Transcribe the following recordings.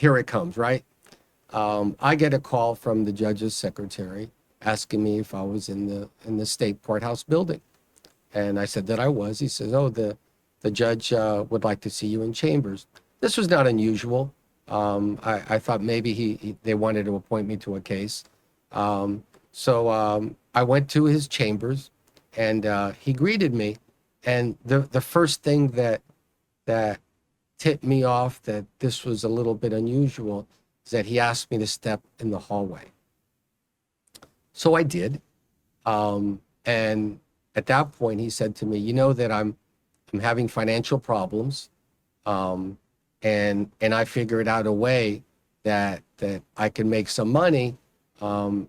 here it comes, right? I get a call from the judge's secretary asking me if I was in the state courthouse building. And I said that I was. He says, oh, the judge would like to see you in chambers. This was not unusual. I thought maybe they wanted to appoint me to a case. So I went to his chambers, and he greeted me. And the first thing that tipped me off that this was a little bit unusual is that he asked me to step in the hallway. So I did. And at that point, he said to me, you know that I'm having financial problems. And I figured out a way that I can make some money, and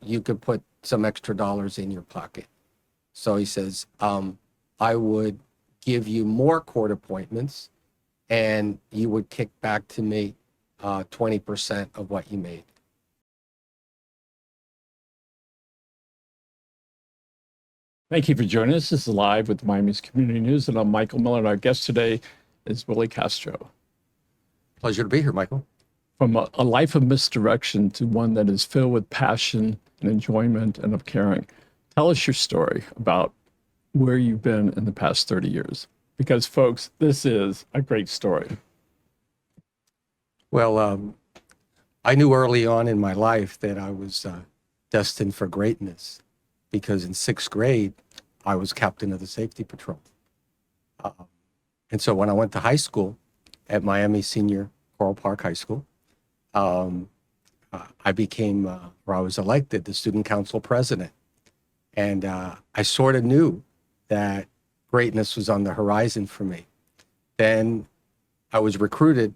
you could put some extra dollars in your pocket. So he says, I would give you more court appointments, and you would kick back to me 20% of what you made. Thank you for joining us. This is Live with Miami's Community News, and I'm Michael Miller, and our guest today is Willie Castro. Pleasure to be here, Michael. From a life of misdirection to one that is filled with passion and enjoyment and of caring. Tell us your story about where you've been in the past 30 years. Because, folks, this is a great story. Well, I knew early on in my life that I was destined for greatness, because in 6th grade, I was captain of the safety patrol. And so when I went to high school at Miami Senior Coral Park High School, I became, or I was elected the student council president. And I sort of knew that greatness was on the horizon for me. Then I was recruited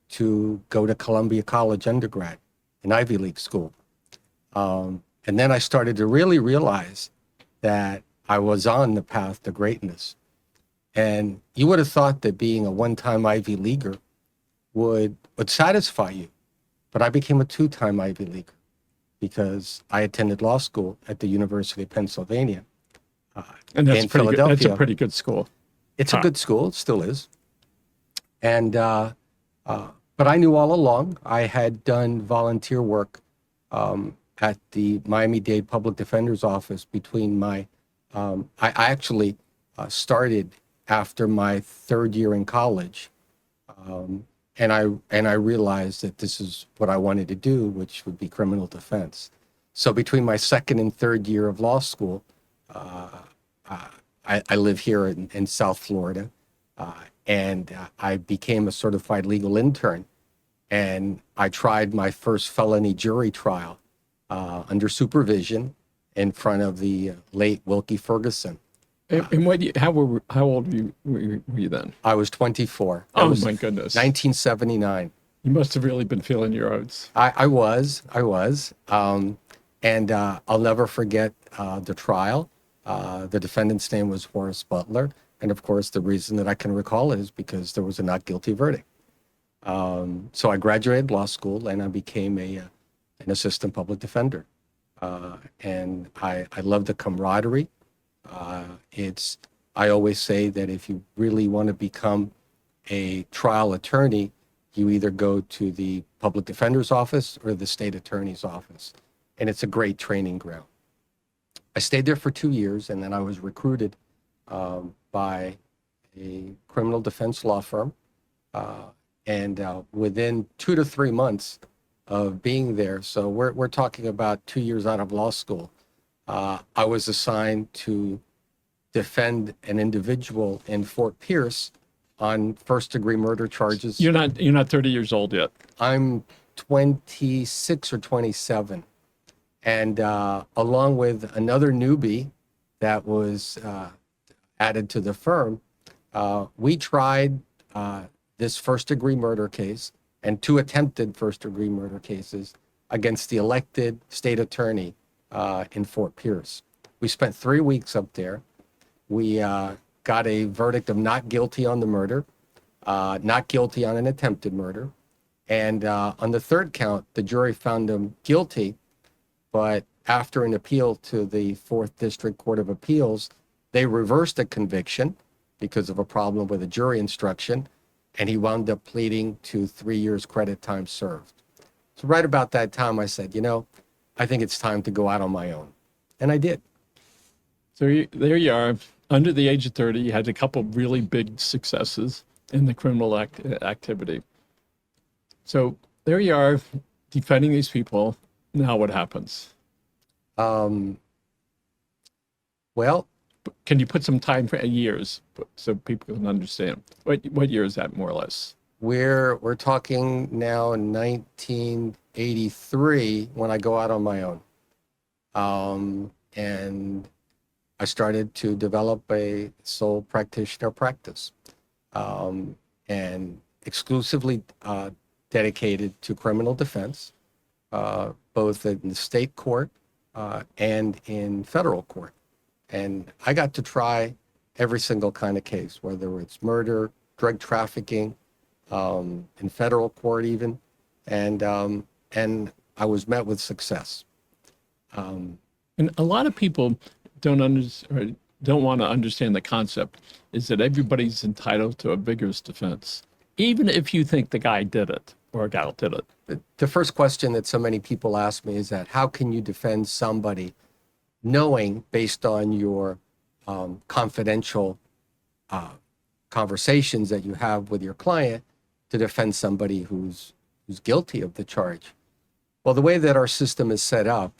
to go to Columbia College undergrad, an Ivy League school. And then I started to really realize that I was on the path to greatness. And you would have thought that being a one-time Ivy Leaguer would satisfy you. But I became a 2-time Ivy Leaguer because I attended law school at the University of Pennsylvania and that's in Philadelphia. That's a pretty good school. It's a good school, it still is. And but I knew all along I had done volunteer work at the Miami-Dade Public Defender's Office between my, I actually started after my 3rd year in college. And I realized that this is what I wanted to do, which would be criminal defense. So between my 2nd and 3rd year of law school, I live here in South Florida, and I became a certified legal intern. And I tried my first felony jury trial under supervision in front of the late Wilkie Ferguson. And how old were you then? I was 24. Oh, my goodness. 1979. You must have really been feeling your oats. I was. And I'll never forget the trial. The defendant's name was Horace Butler. And of course, the reason that I can recall it is because there was a not guilty verdict. So I graduated law school and I became an assistant public defender. And I love the camaraderie. I always say that if you really want to become a trial attorney, you either go to the public defender's office or the state attorney's office. And it's a great training ground. I stayed there for 2 years, and then I was recruited by a criminal defense law firm. And within 2 to 3 months of being there, so we're talking about 2 years out of law school, I was assigned to defend an individual in Fort Pierce on first-degree murder charges. You're not 30 years old yet. I'm 26 or 27. And along with another newbie that was added to the firm, we tried this first-degree murder case and 2 attempted first-degree murder cases against the elected state attorney in Fort Pierce. We spent 3 weeks up there. We got a verdict of not guilty on the murder, not guilty on an attempted murder. And on the 3rd count, the jury found him guilty, but after an appeal to the 4th District Court of Appeals, they reversed the conviction because of a problem with a jury instruction. and he wound up pleading to 3 years credit time served. So right about that time, I said, I think it's time to go out on my own. And I did. So there you are, under the age of 30, you had a couple of really big successes in the criminal activity. So there you are, defending these people. Now what happens? Well, can you put some time for years so people can understand? What year is that, more or less? we're talking now in 1983 when I go out on my own. And I started to develop a sole practitioner practice, and exclusively dedicated to criminal defense, both in the state court and in federal court. And I got to try every single kind of case, whether it's murder, drug trafficking, in federal court even, and I was met with success. And a lot of people don't want to understand the concept is that everybody's entitled to a vigorous defense, even if you think the guy did it or a gal did it. The first question that so many people ask me is that how can you defend somebody knowing, based on your confidential conversations that you have with your client, to defend somebody who's guilty of the charge? Well, the way that our system is set up,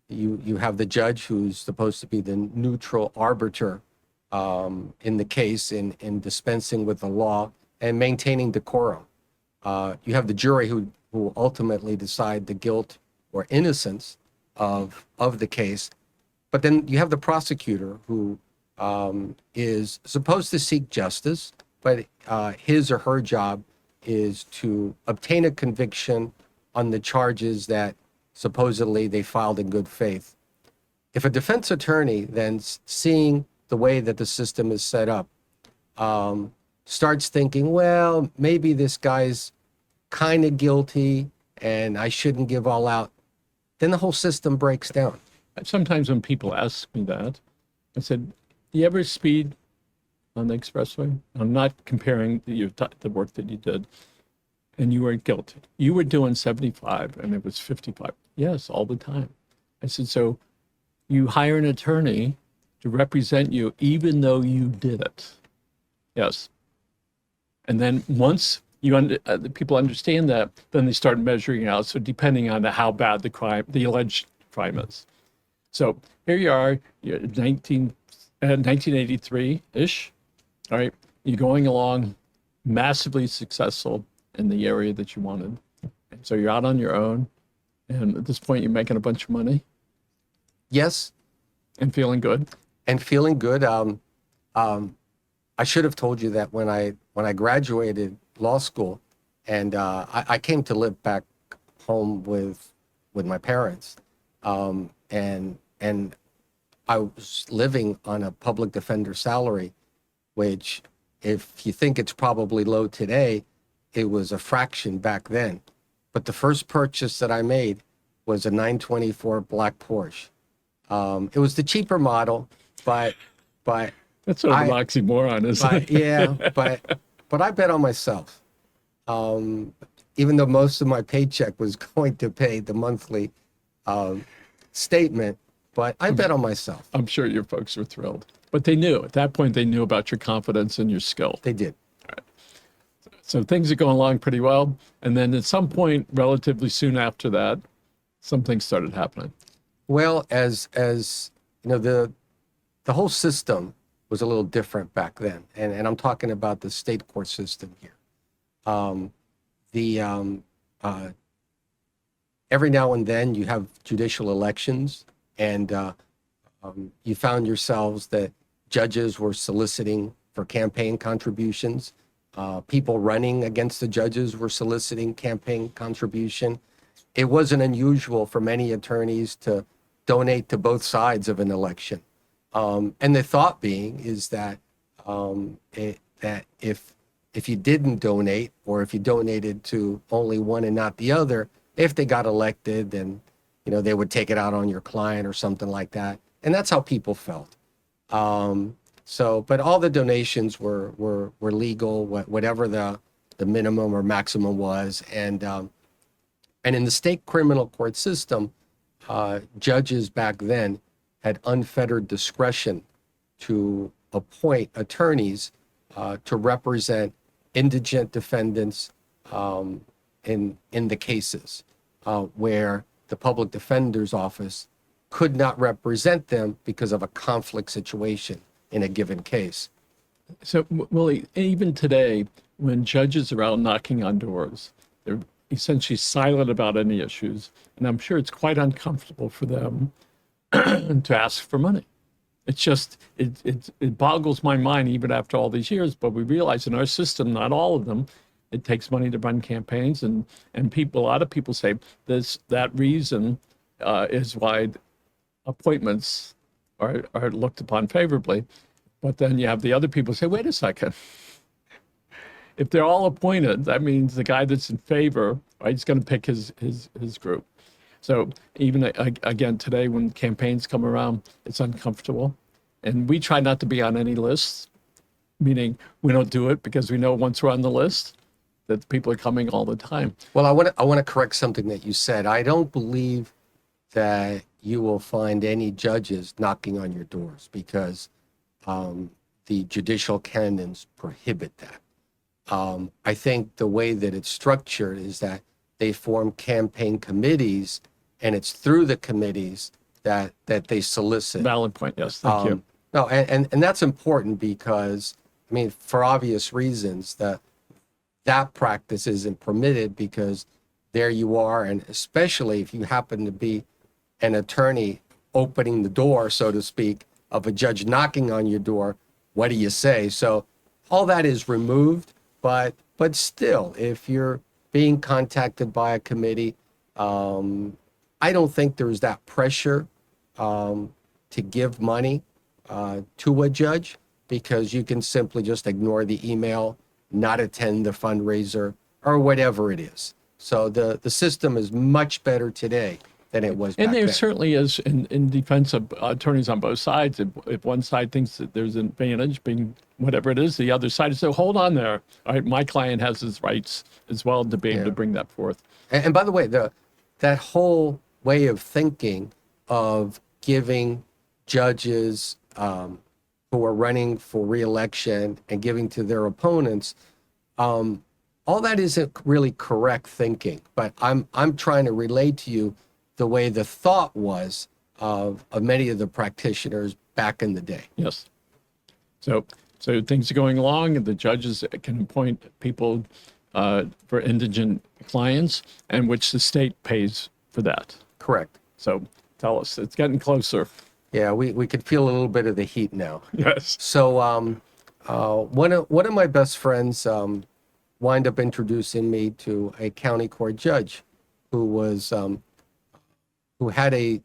you have the judge who's supposed to be the neutral arbiter in the case in dispensing with the law and maintaining decorum. You have the jury who ultimately decide the guilt or innocence of the case. But then you have the prosecutor who is supposed to seek justice, but his or her job is to obtain a conviction on the charges that supposedly they filed in good faith. If a defense attorney then, seeing the way that the system is set up, starts thinking, well, maybe this guy's kind of guilty and I shouldn't give all out, then the whole system breaks down. Sometimes when people ask me that, I said, do you ever speed on the expressway? I'm not comparing the work that you did, and you weren't guilty. You were doing 75 and it was 55. Yes, all the time. I said, so you hire an attorney to represent you even though you did it. Yes. And then once the people understand that, then they start measuring out. So depending on how bad the alleged crime is. So here you are, you're 1983-ish. All right, you're going along, massively successful in the area that you wanted. And so you're out on your own, and at this point you're making a bunch of money. Yes. And feeling good. And feeling good. I should have told you that when I graduated law school, and I came to live back home with my parents, and I was living on a public defender salary, which, if you think it's probably low today, it was a fraction back then. But the first purchase that I made was a 924 black Porsche. It was the cheaper model, but that's sort of an oxymoron, isn't it? Yeah, but I bet on myself. Even though most of my paycheck was going to pay the monthly statement, but I bet on myself. I'm sure your folks were thrilled. But they knew, at that point, they knew about your confidence and your skill. They did. All right. So things are going along pretty well. And then at some point, relatively soon after that, some things started happening. Well, as you know, the whole system was a little different back then. And I'm talking about the state court system here. Every now and then you have judicial elections, and you found yourselves that judges were soliciting for campaign contributions. People running against the judges were soliciting campaign contribution. It wasn't unusual for many attorneys to donate to both sides of an election. And the thought being is that that if you didn't donate, or if you donated to only one and not the other, if they got elected, then they would take it out on your client or something like that. And that's how people felt. So, but all the donations were legal, whatever the minimum or maximum was, and in the state criminal court system, judges back then had unfettered discretion to appoint attorneys to represent indigent defendants in the cases where the public defender's office could not represent them because of a conflict situation in a given case. So, Willie, even today, when judges are out knocking on doors, they're essentially silent about any issues, and I'm sure it's quite uncomfortable for them to ask for money. It's just, it boggles my mind even after all these years, but we realize in our system, not all of them, it takes money to run campaigns, and people, a lot of people say that reason is why appointments are looked upon favorably. But then you have the other people say, wait a second. If they're all appointed, that means the guy that's in favor, right, he's going to pick his group. So even again today, when campaigns come around, it's uncomfortable, and we try not to be on any lists. Meaning we don't do it because we know once we're on the list that people are coming all the time. Well, I want to correct something that you said. I don't believe that you will find any judges knocking on your doors because the judicial canons prohibit that. I think the way that it's structured is that they form campaign committees, and it's through the committees that they solicit. Valid point. Yes, thank you. No, and that's important because, I mean, for obvious reasons, that practice isn't permitted because there you are, and especially if you happen to be an attorney opening the door, so to speak, of a judge knocking on your door, what do you say? So all that is removed, but still, if you're being contacted by a committee, I don't think there's that pressure to give money to a judge, because you can simply just ignore the email, not attend the fundraiser, or whatever it is. So the system is much better today than it was back And there then. certainly is, in defense of attorneys on both sides, if one side thinks that there's an advantage being whatever it is, the other side is, so hold on there. All right, my client has his rights as well to be able to bring that forth. And by the way, that whole way of thinking of giving judges who are running for re-election and giving to their opponents, all that isn't really correct thinking. But I'm trying to relate to you the way the thought was of many of the practitioners back in the day. Yes. So things are going along, and the judges can appoint people for indigent clients, and which the state pays for that. Correct. So tell us, it's getting closer. Yeah, we could feel a little bit of the heat now. Yes. So one of my best friends wind up introducing me to a county court judge who had a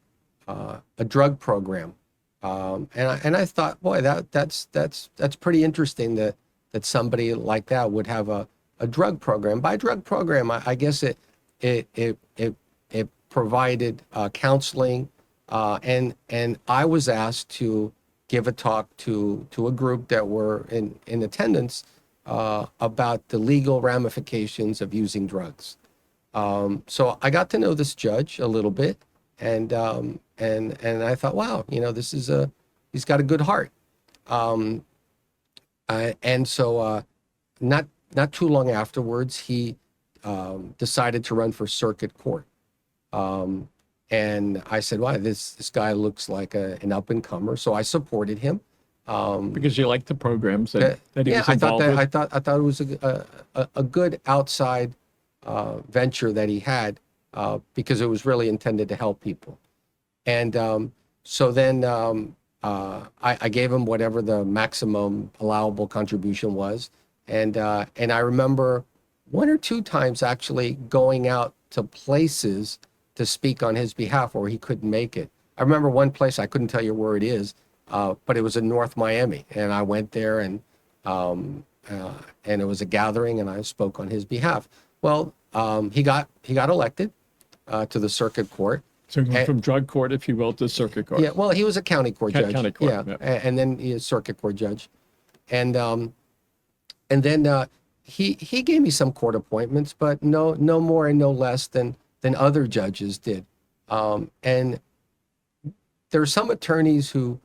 drug program, and I thought, boy, that's pretty interesting that somebody like that would have a drug program. By drug program, I guess it provided counseling, and I was asked to give a talk to a group that were in attendance about the legal ramifications of using drugs. So I got to know this judge a little bit, and I thought, wow, he's got a good heart. And so not too long afterwards, he decided to run for circuit court. And I said, wow, this guy looks like an up-and-comer. So I supported him. Because you like the programs that he was I involved with. I thought it was a good outside venture that he had, because it was really intended to help people. And so then I gave him whatever the maximum allowable contribution was. And I remember one or two times actually going out to places to speak on his behalf where he couldn't make it. I remember one place, I couldn't tell you where it is, but it was in North Miami. And I went there, and it was a gathering, and I spoke on his behalf. Well, he got elected to the circuit court, So going from drug court, if you will, to circuit court. Yeah, well, he was a county court judge. County court, yeah, yeah. And then he is circuit court judge, and then he gave me some court appointments, but no more and no less than other judges did. And there are some attorneys who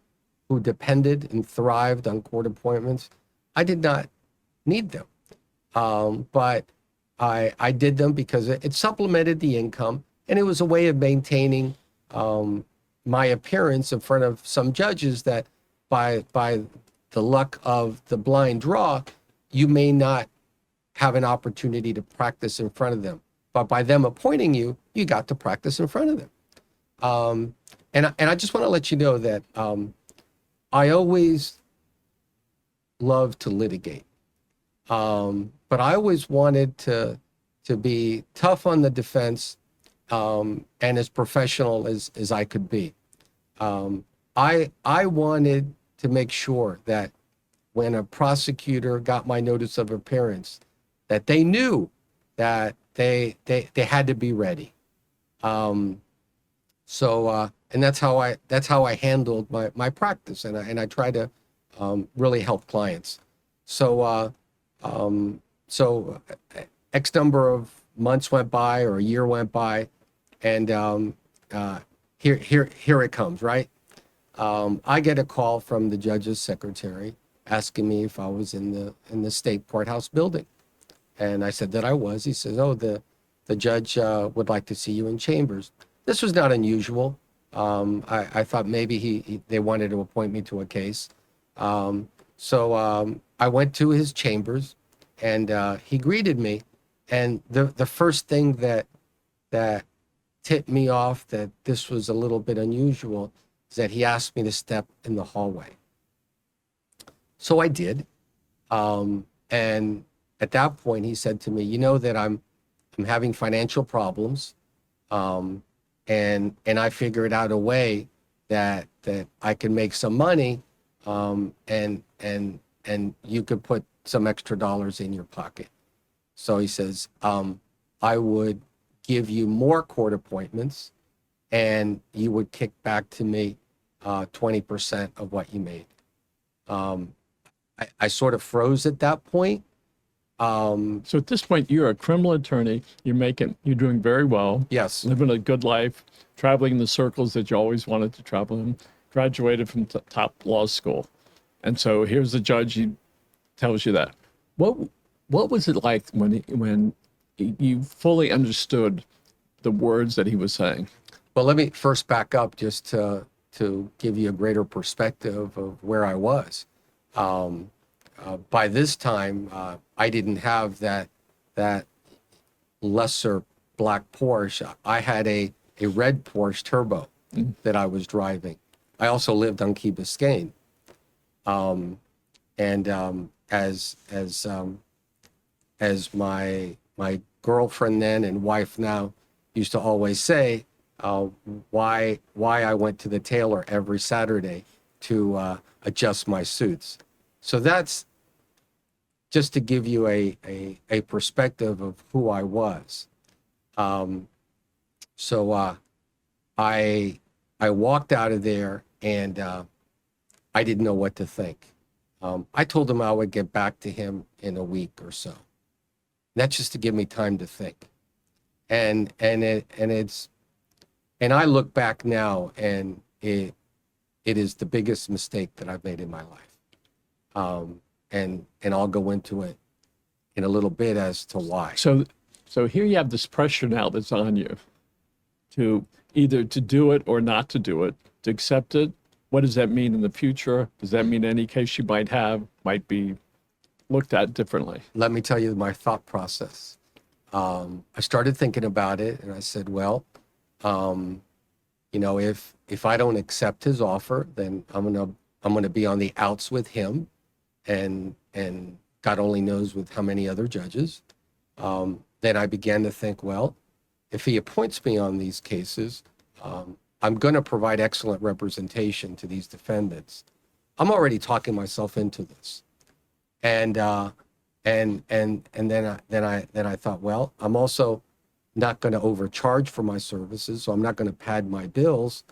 depended and thrived on court appointments. I did not need them, but I did them because it supplemented the income, and it was a way of maintaining my appearance in front of some judges that by the luck of the blind draw, you may not have an opportunity to practice in front of them. But by them appointing you, you got to practice in front of them. And I just want to let you know that I always love to litigate. But I always wanted to be tough on the defense and as professional as I could be. I wanted to make sure that when a prosecutor got my notice of appearance, that they knew that they had to be ready. And that's how I handled my practice, and I try to really help clients. So X number of months went by, or a year went by, and here it comes, right? I get a call from the judge's secretary asking me if I was in the state courthouse building, and I said that I was. He says, "Oh, the judge would like to see you in chambers." This was not unusual. I thought maybe they wanted to appoint me to a case. So I went to his chambers, and he greeted me. And the first thing that tipped me off that this was a little bit unusual is that he asked me to step in the hallway. So I did. And at that point, he said to me, "You know that I'm having financial problems. And I figured out a way that I can make some money, and you could put some extra dollars in your pocket." So he says, "I would give you more court appointments, and you would kick back to me 20% of what you made." I sort of froze at that point. So at this point, you're a criminal attorney. You're doing very well. Yes. Living a good life, traveling in the circles that you always wanted to travel in. Graduated from top law school, and so here's the judge. He tells you that. What was it like when you fully understood the words that he was saying? Well, let me first back up just to give you a greater perspective of where I was. By this time, I didn't have that lesser black Porsche. I had a red Porsche Turbo that I was driving. I also lived on Key Biscayne. As my girlfriend then and wife now used to always say, why I went to the tailor every Saturday to adjust my suits. So that's just to give you a perspective of who I was. So I walked out of there, and I didn't know what to think. I told him I would get back to him in a week or so. That's just to give me time to think. And I look back now, and it is the biggest mistake that I've made in my life. And I'll go into it in a little bit as to why. So here you have this pressure now that's on you to either to do it or not to do it, to accept it. What does that mean in the future? Does that mean any case you might have might be looked at differently? Let me tell you my thought process. I started thinking about it, and I said, well, if I don't accept his offer, then I'm gonna be on the outs with him, and God only knows with how many other judges. Then I began to think, well, if he appoints me on these cases, I'm going to provide excellent representation to these defendants. I'm already talking myself into this, and then I thought, well, I'm also not going to overcharge for my services, so I'm not going to pad my bills.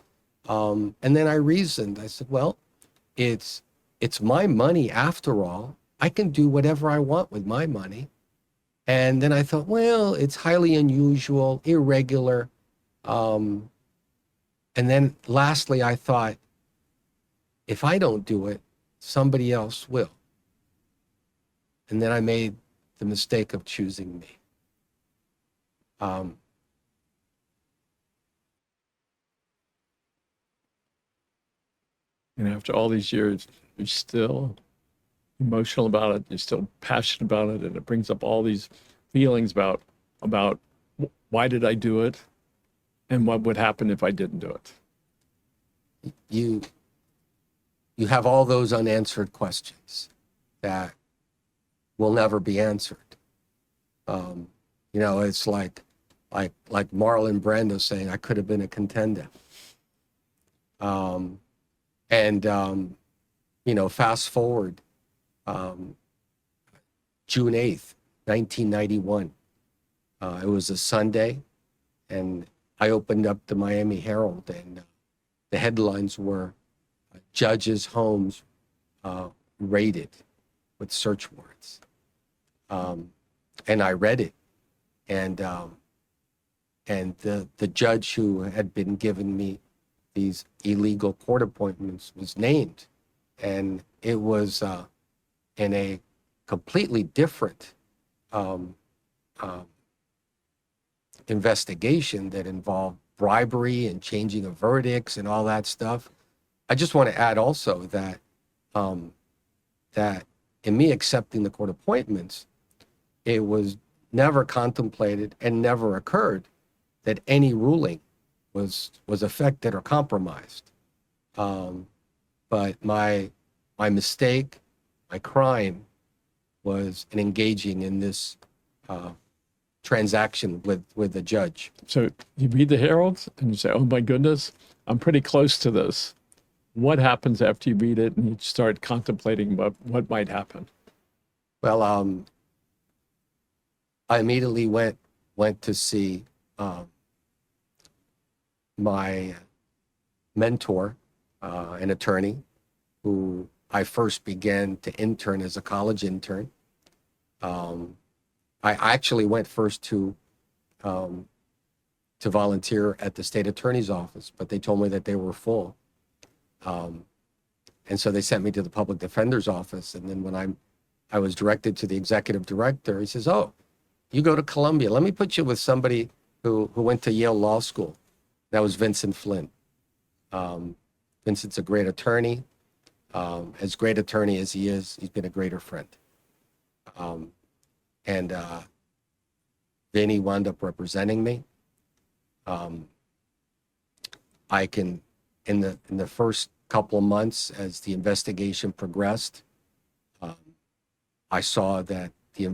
And then I reasoned. I said, well, it's my money after all. I can do whatever I want with my money. And then I thought, well, it's highly unusual, irregular. And then lastly, I thought, if I don't do it, somebody else will. And then I made the mistake of choosing me. And after all these years, you're still emotional about it. You're still passionate about it, and it brings up all these feelings about why did I do it, and what would happen if I didn't do it. You have all those unanswered questions that will never be answered. It's like Marlon Brando saying, I could have been a contender. Fast forward, June 8th, 1991. It was a Sunday, and I opened up the Miami Herald, and the headlines were judges' homes raided with search warrants. And I read it, and the judge who had been giving me these illegal court appointments was named, and it was in a completely different investigation that involved bribery and changing of verdicts and all that stuff. I just want to add also that that in me accepting the court appointments, it was never contemplated and never occurred that any ruling was affected or compromised. But my mistake, my crime, was in engaging in this transaction with the judge. So you read the Herald and you say, oh my goodness, I'm pretty close to this. What happens after you read it and you start contemplating what might happen? Well, I immediately went to see my mentor, an attorney, who I first began to intern as a college intern. I actually went first to volunteer at the state attorney's office, but they told me that they were full. And so they sent me to the public defender's office. And then when I was directed to the executive director, he says, oh, you go to Columbia. Let me put you with somebody who went to Yale Law School. That was Vincent Flynn. Vincent's a great attorney. As great attorney as he is, he's been a greater friend. And Vinny wound up representing me. I can, in the first couple of months as the investigation progressed, I saw that the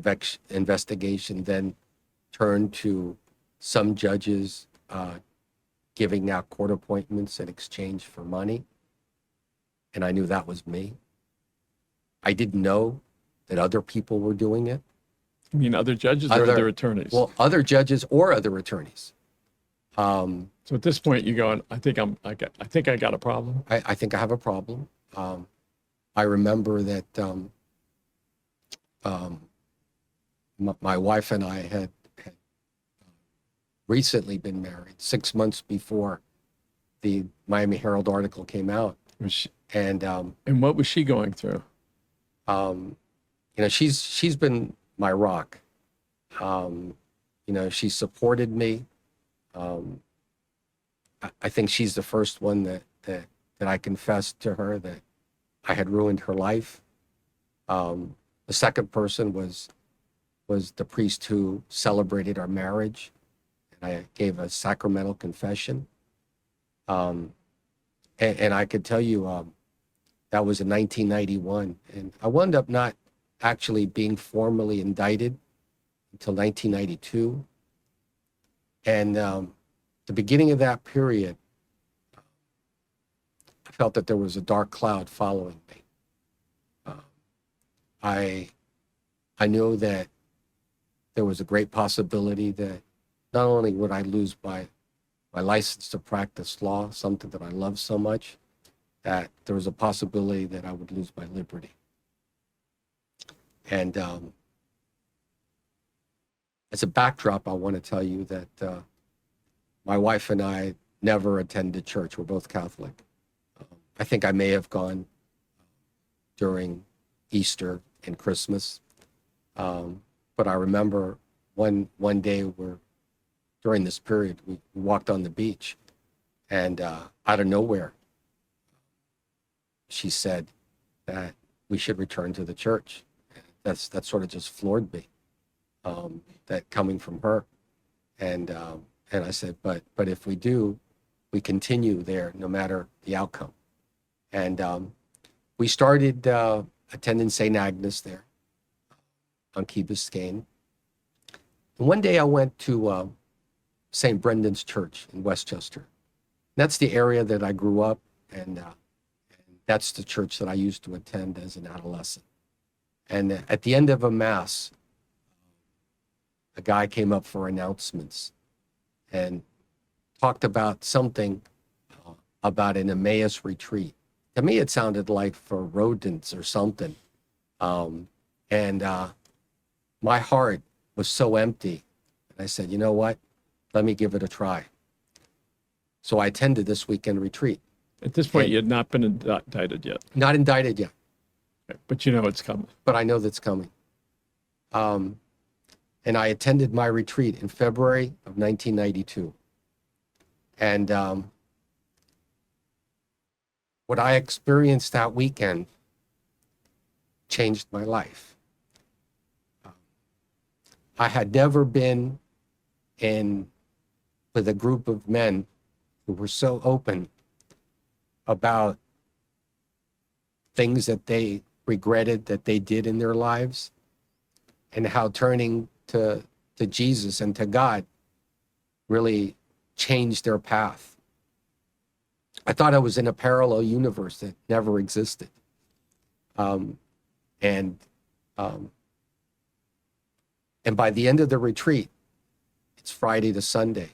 investigation then turned to some judges giving out court appointments in exchange for money. And I knew that was me. I didn't know that other people were doing it. You mean other judges or other attorneys? Well, other judges or other attorneys. So at this point, you're going, I think I got a problem. I think I have a problem. I remember that my wife and I had recently been married 6 months before the Miami Herald article came out. And what was she going through? She's been my rock. She supported me. I think she's the first one that I confessed to her that I had ruined her life. The second person was the priest who celebrated our marriage, and I gave a sacramental confession. And I could tell you that was in 1991, and I wound up not actually being formally indicted until 1992. And the beginning of that period, I felt that there was a dark cloud following me. I knew that there was a great possibility that not only would I lose my license to practice law, something that I love so much, that there was a possibility that I would lose my liberty. And as a backdrop, I want to tell you that my wife and I never attended church. We're both Catholic. I think I may have gone during Easter and Christmas. But I remember one day during this period, we walked on the beach, and out of nowhere, she said that we should return to the church. That sort of just floored me, that coming from her. And I said, but if we do, we continue there no matter the outcome. And we started attending St. Agnes there on Key Biscayne. And one day I went to St. Brendan's Church in Westchester. That's the area that I grew up, and that's the church that I used to attend as an adolescent. And at the end of a mass, a guy came up for announcements and talked about something about an Emmaus retreat. To me, it sounded like for rodents or something. And my heart was so empty. And I said, you know what? Let me give it a try. So I attended this weekend retreat. At this point, you had not been indicted yet. Not indicted yet. Okay, but you know it's coming. But I know that's coming. And I attended my retreat in February of 1992. And what I experienced that weekend changed my life. I had never been with a group of men who were so open about things that they regretted that they did in their lives, and how turning to Jesus and to God really changed their path. I thought I was in a parallel universe that never existed. And by the end of the retreat, it's Friday to Sunday,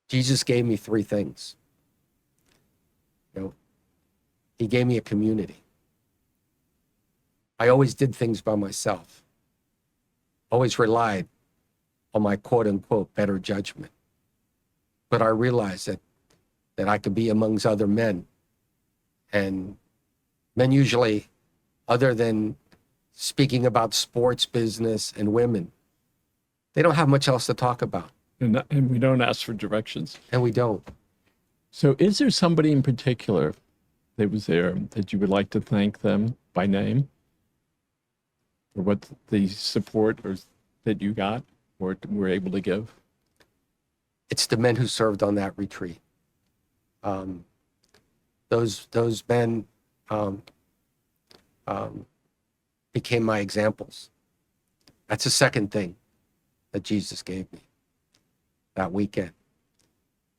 Jesus gave me three things. He gave me a community. I always did things by myself, always relied on my quote unquote better judgment. But I realized that I could be amongst other men, and men usually, other than speaking about sports, business, and women, they don't have much else to talk about. And we don't ask for directions. And we don't. So is there somebody in particular that was there that you would like to thank them by name for what the support that you got or were able to give? It's the men who served on that retreat. Those men became my examples. That's the second thing that Jesus gave me that weekend.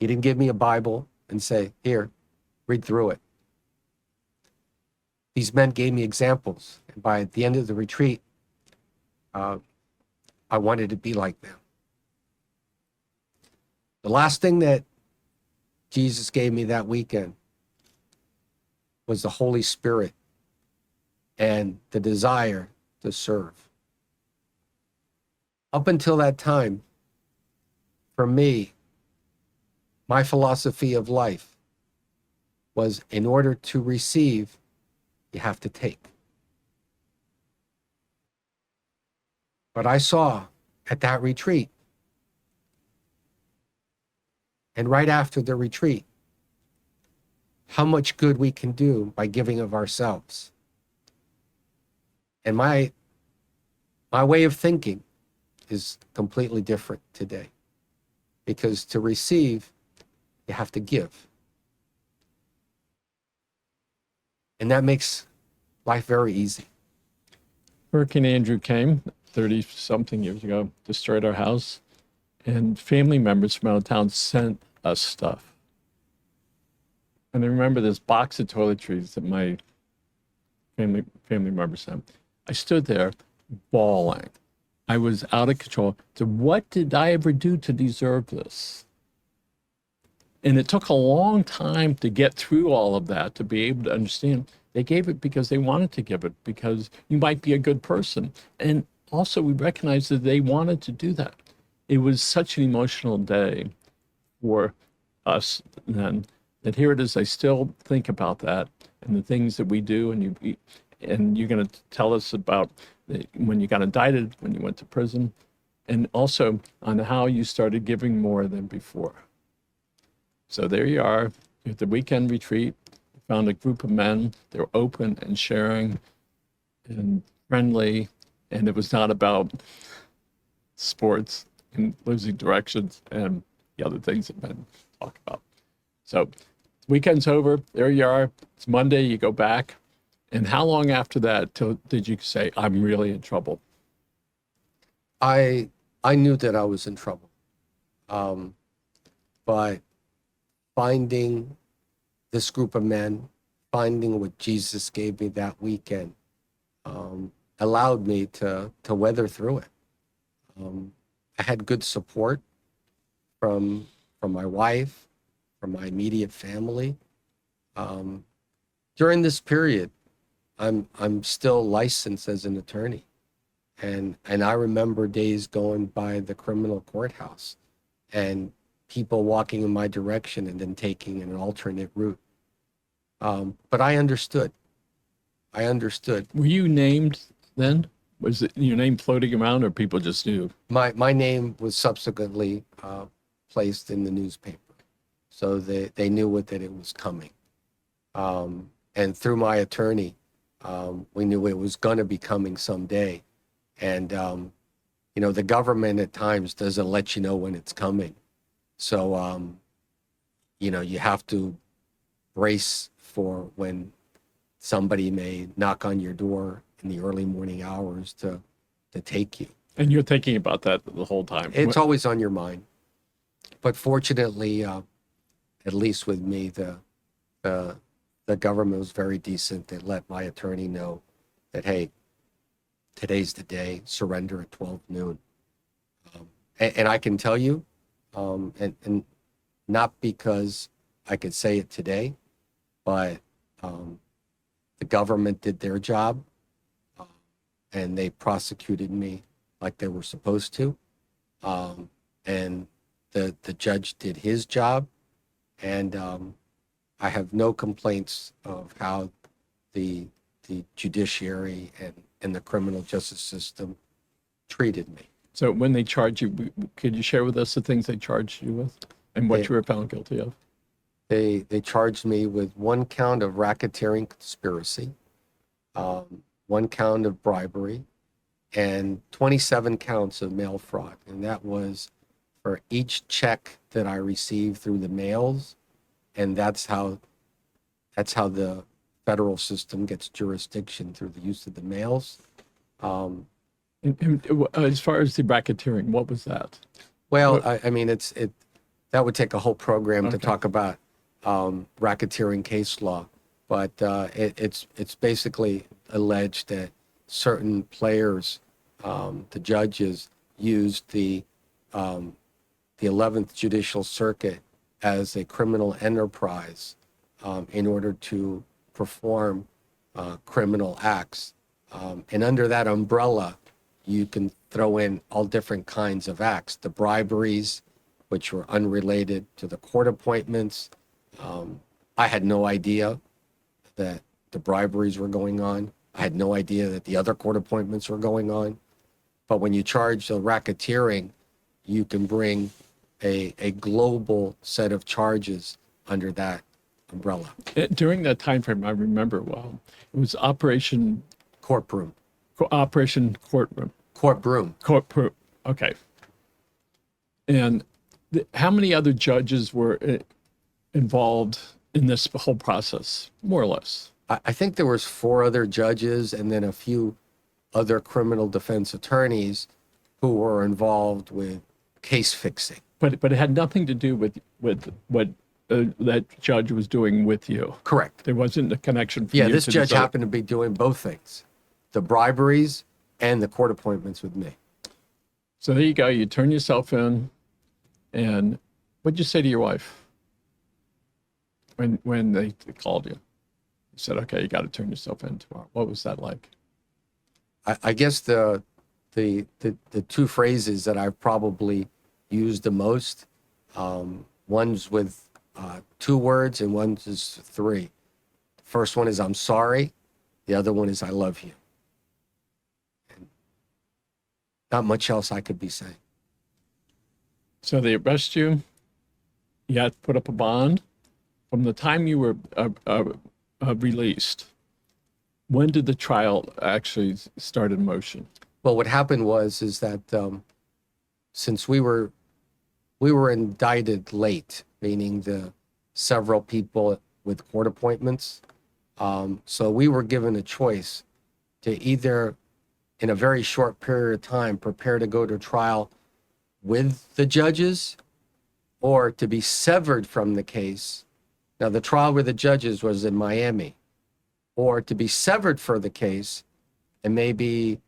He didn't give me a Bible and say, here, read through it. These men gave me examples. And by the end of the retreat, I wanted to be like them. The last thing that Jesus gave me that weekend was the Holy Spirit and the desire to serve. Up until that time, for me, my philosophy of life was, in order to receive, you have to take. But I saw at that retreat, and right after the retreat, how much good we can do by giving of ourselves. And my way of thinking is completely different today, because to receive, you have to give. And that makes life very easy. Hurricane Andrew came 30-something years ago, destroyed our house, and family members from out of town sent us stuff. And I remember this box of toiletries that my family member sent. I stood there bawling I was out of control. So what did I ever do to deserve this? And it took a long time to get through all of that, to be able to understand they gave it because they wanted to give it, because you might be a good person. And also we recognized that they wanted to do that. It was such an emotional day for us then, that here it is. I still think about that and the things that we do. And you're going to tell us about when you got indicted, when you went to prison, and also on how you started giving more than before. So there you are at the weekend retreat. You found a group of men. They were open and sharing and friendly, and it was not about sports and losing directions and the other things that men talk about. So weekend's over. There you are. It's Monday. You go back. And how long after that did you say, I'm really in trouble? I knew that I was in trouble. But finding this group of men, finding what Jesus gave me that weekend, allowed me to weather through it. I had good support from my wife, from my immediate family. During this period, I'm still licensed as an attorney, and I remember days going by the criminal courthouse and people walking in my direction and then taking an alternate route. But I understood. Were you named then? Was it your name floating around, or people just knew? My name was subsequently placed in the newspaper, so they knew that it was coming. And through my attorney, we knew it was going to be coming someday. And, the government at times doesn't let you know when it's coming. So, you have to brace for when somebody may knock on your door in the early morning hours to take you. And you're thinking about that the whole time. It's always on your mind. But fortunately, at least with me, the government was very decent. They let my attorney know that, hey, today's the day, surrender at 12 noon. And I can tell you, and not because I could say it today, but the government did their job, and they prosecuted me like they were supposed to. And the judge did his job, and I have no complaints of how the judiciary and the criminal justice system treated me. So when they charged you, could you share with us the things they charged you with and what you were found guilty of? They charged me with 1 count of racketeering conspiracy, 1 count of bribery, and 27 counts of mail fraud. And that was for each check that I received through the mails. And that's how the federal system gets jurisdiction, through the use of the mails. And as far as the racketeering, what was that? Well, I mean, that would take a whole program to talk about racketeering case law, but it's basically alleged that certain players, the judges, used the 11th Judicial Circuit as a criminal enterprise in order to perform criminal acts. And under that umbrella, you can throw in all different kinds of acts. The briberies, which were unrelated to the court appointments. I had no idea that the briberies were going on. I had no idea that the other court appointments were going on. But when you charge the racketeering, you can bring a global set of charges under that umbrella. During that time frame, I remember well, it was Operation Courtroom. Operation Courtroom. Courtroom. Okay. And how many other judges were involved in this whole process, more or less? I think there was 4 other judges and then a few other criminal defense attorneys who were involved with case fixing. But it had nothing to do with what that judge was doing with you. Correct. There wasn't a connection for Yeah, you this to judge happened to be doing both things, the briberies and the court appointments with me. So there you go. You turn yourself in, and what'd you say to your wife when they called you? You said, "Okay, you got to turn yourself in tomorrow." What was that like? I guess the two phrases that I've probably used the most, one's with two words and one's is three. First one is I'm sorry. The other one is I love you. And not much else I could be saying. So they arrest you. You had to put up a bond. From the time you were released, when did the trial actually start in motion? Well, what happened is that since we were indicted late, meaning the several people with court appointments, so we were given a choice to either, in a very short period of time, prepare to go to trial with the judges or to be severed from the case. Now, the trial with the judges was in Miami, or to be severed for the case and maybe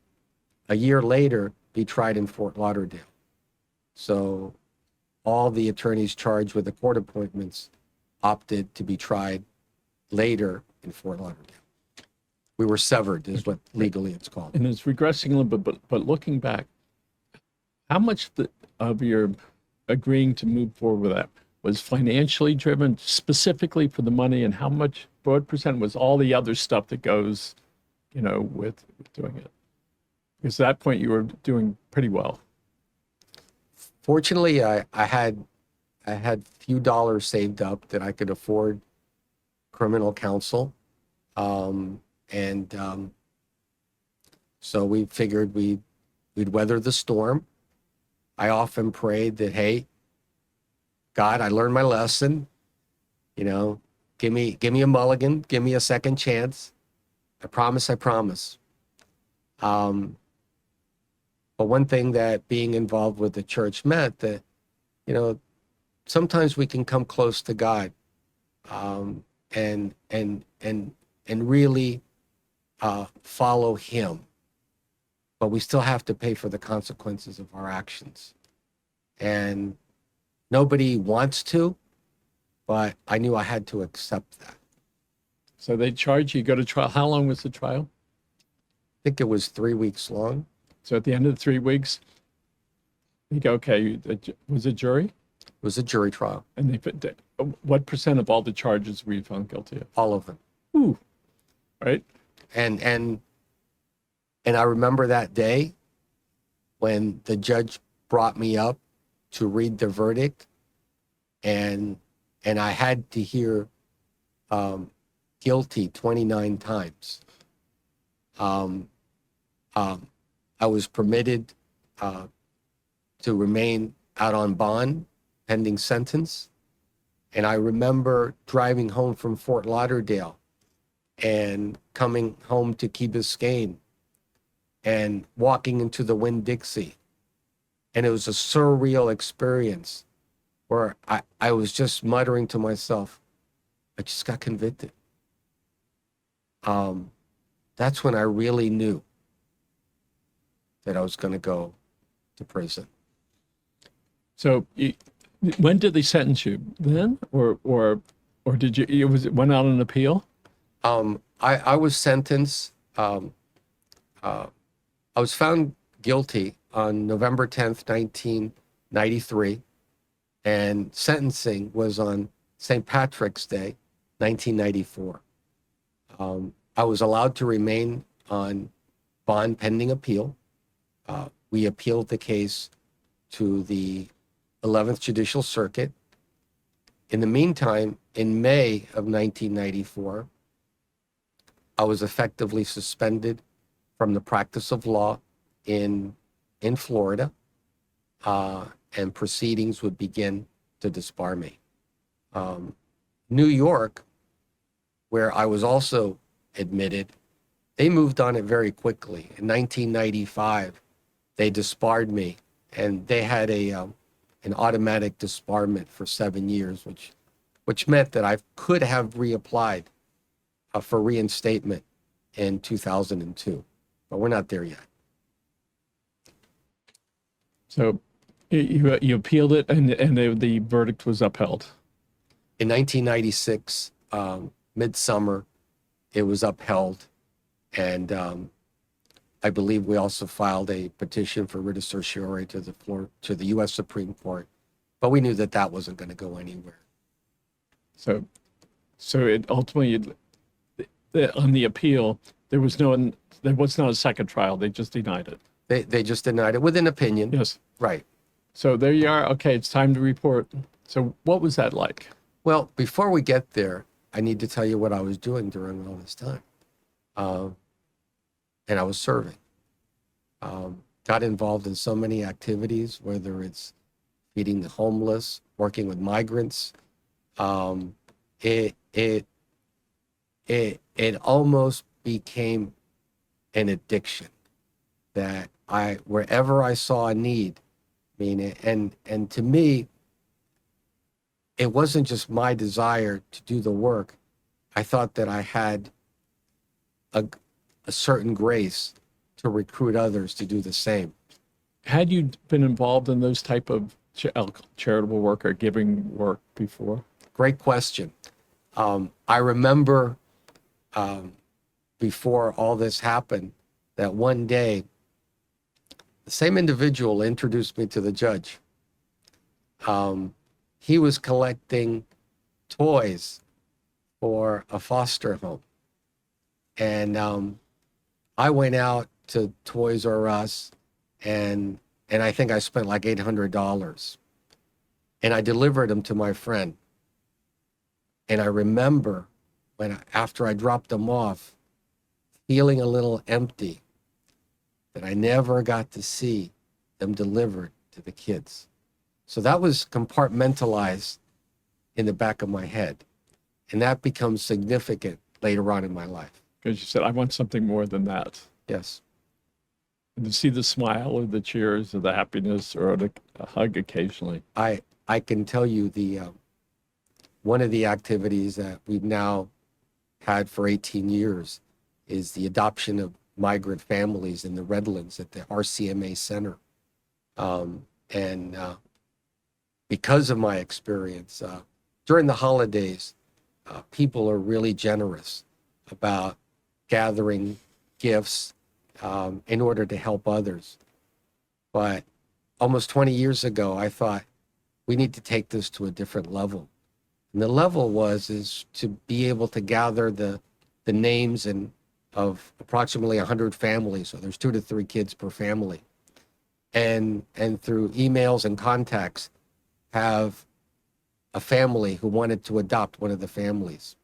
a year later be tried in Fort Lauderdale. So all the attorneys charged with the court appointments opted to be tried later in Fort Lauderdale. We were severed is what legally it's called. And it's regressing a little bit, but looking back, how much of your agreeing to move forward with that was financially driven specifically for the money, and how much, what percent was all the other stuff that goes, with doing it? Because at that point you were doing pretty well. Fortunately, I had few dollars saved up that I could afford criminal counsel. So we figured we'd weather the storm. I often prayed that, hey, God, I learned my lesson. Give me a mulligan, give me a second chance. I promise. But one thing that being involved with the church meant that, sometimes we can come close to God, and really follow Him, but we still have to pay for the consequences of our actions. And nobody wants to, but I knew I had to accept that. So they charge you, go to trial. How long was the trial? I think it was 3 weeks long. So at the end of the 3 weeks, you go, okay, was it jury? It was a jury trial. And what percent of all the charges were you found guilty of? All of them. Ooh, right? And I remember that day when the judge brought me up to read the verdict, and I had to hear guilty 29 times. I was permitted to remain out on bond pending sentence. And I remember driving home from Fort Lauderdale and coming home to Key Biscayne and walking into the Winn-Dixie. And it was a surreal experience where I was just muttering to myself, I just got convicted. That's when I really knew that I was going to go to prison. So when did they sentence you? Then, or did you? Went out on appeal? I was sentenced. I was found guilty on November 10th, 1993, and sentencing was on St. Patrick's Day, 1994. I was allowed to remain on bond pending appeal. We appealed the case to the 11th Judicial Circuit. In the meantime, in May of 1994, I was effectively suspended from the practice of law in Florida, and proceedings would begin to disbar me. New York, where I was also admitted, they moved on it very quickly. In 1995, they disbarred me, and they had an automatic disbarment for 7 years, which meant that I could have reapplied for reinstatement in 2002, but we're not there yet. So you appealed it, and the verdict was upheld. In 1996, midsummer, it was upheld. And I believe we also filed a petition for writ of certiorari to the U.S. Supreme Court, but we knew that that wasn't going to go anywhere. So it ultimately, on the appeal, there was not a second trial. They just denied it. They just denied it with an opinion. Yes. Right. So there you are. Okay, it's time to report. So what was that like? Well, before we get there, I need to tell you what I was doing during all this time. And I was serving. Got involved in so many activities, whether it's feeding the homeless, working with migrants. It almost became an addiction that wherever I saw a need, I mean, and to me, it wasn't just my desire to do the work. I thought that I had a certain grace to recruit others to do the same. Had you been involved in those type of charitable work or giving work before? Great question. I remember before all this happened that one day the same individual introduced me to the judge. He was collecting toys for a foster home. And I went out to Toys R Us and I think I spent like $800. And I delivered them to my friend. And I remember after I dropped them off, feeling a little empty that I never got to see them delivered to the kids. So that was compartmentalized in the back of my head. And that becomes significant later on in my life. Because you said, I want something more than that. Yes. And to see the smile or the cheers or the happiness or a hug occasionally. I can tell you one of the activities that we've now had for 18 years is the adoption of migrant families in the Redlands at the RCMA Center. Because of my experience, during the holidays, people are really generous about gathering gifts in order to help others. But almost 20 years ago, I thought we need to take this to a different level. And the level is to be able to gather the names of approximately 100 families. So there's 2 to 3 kids per family. And through emails and contacts, have a family who wanted to adopt one of the families.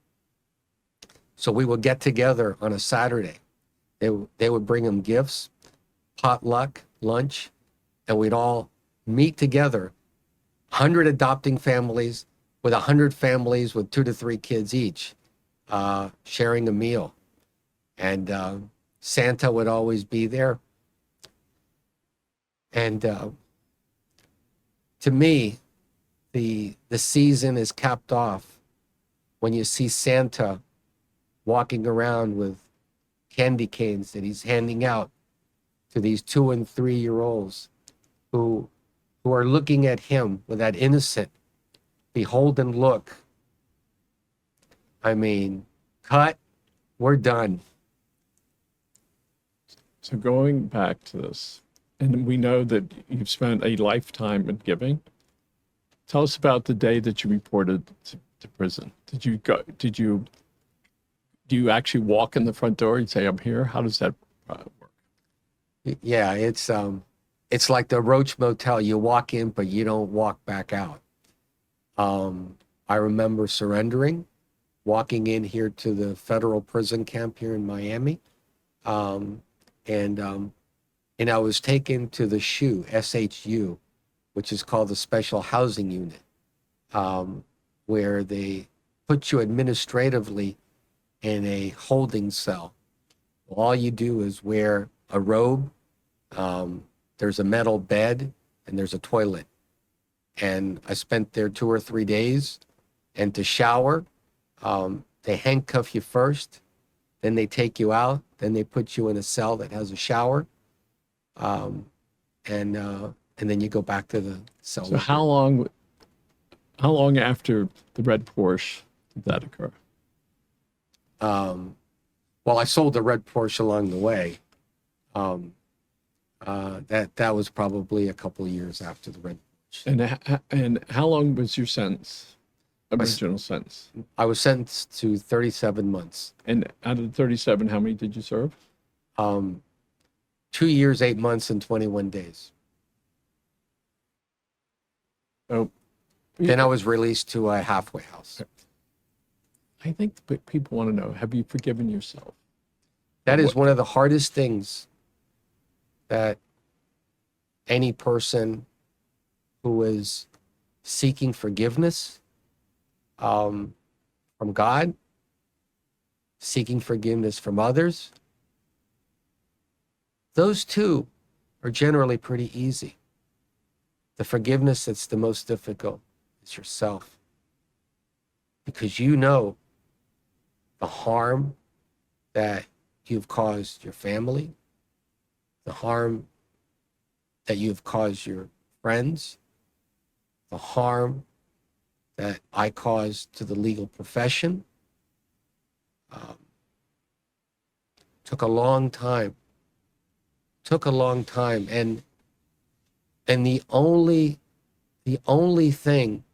So we would get together on a Saturday. They would bring them gifts, potluck, lunch, and we'd all meet together, 100 adopting families with 100 families with 2 to 3 kids each, sharing a meal. And Santa would always be there. And to me, the season is capped off when you see Santa walking around with candy canes that he's handing out to these 2 and 3-year-olds who are looking at him with that innocent, beholden look. I mean, cut, we're done. So going back to this, and we know that you've spent a lifetime in giving. Tell us about the day that you reported to prison. Do you actually walk in the front door and say, I'm here? How does that work? Yeah, it's like the Roach Motel. You walk in, but you don't walk back out. I remember surrendering, walking in here to the federal prison camp here in Miami. And I was taken to the SHU, which is called the Special Housing Unit, where they put you administratively in a holding cell. All you do is wear a robe, there's a metal bed, and there's a toilet. And I spent there 2 or 3 days. And to shower, they handcuff you first, then they take you out, then they put you in a cell that has a shower. And and then you go back to the cell. So how long after the red Porsche did that occur? Well, I sold the red Porsche along the way. That was probably a couple of years after the red Porsche. And how long was your sentence? Original sentence. I was sentenced to 37 months. And out of the 37, how many did you serve? 2 years, 8 months, and 21 days. Oh, Then I was released to a halfway house. I think people want to know, have you forgiven yourself? That is one of the hardest things that any person who is seeking forgiveness from God, seeking forgiveness from others, those two are generally pretty easy. The forgiveness that's the most difficult is yourself, because you know the harm that you've caused your family, the harm that you've caused your friends, the harm that I caused to the legal profession. Took a long time. And the only thing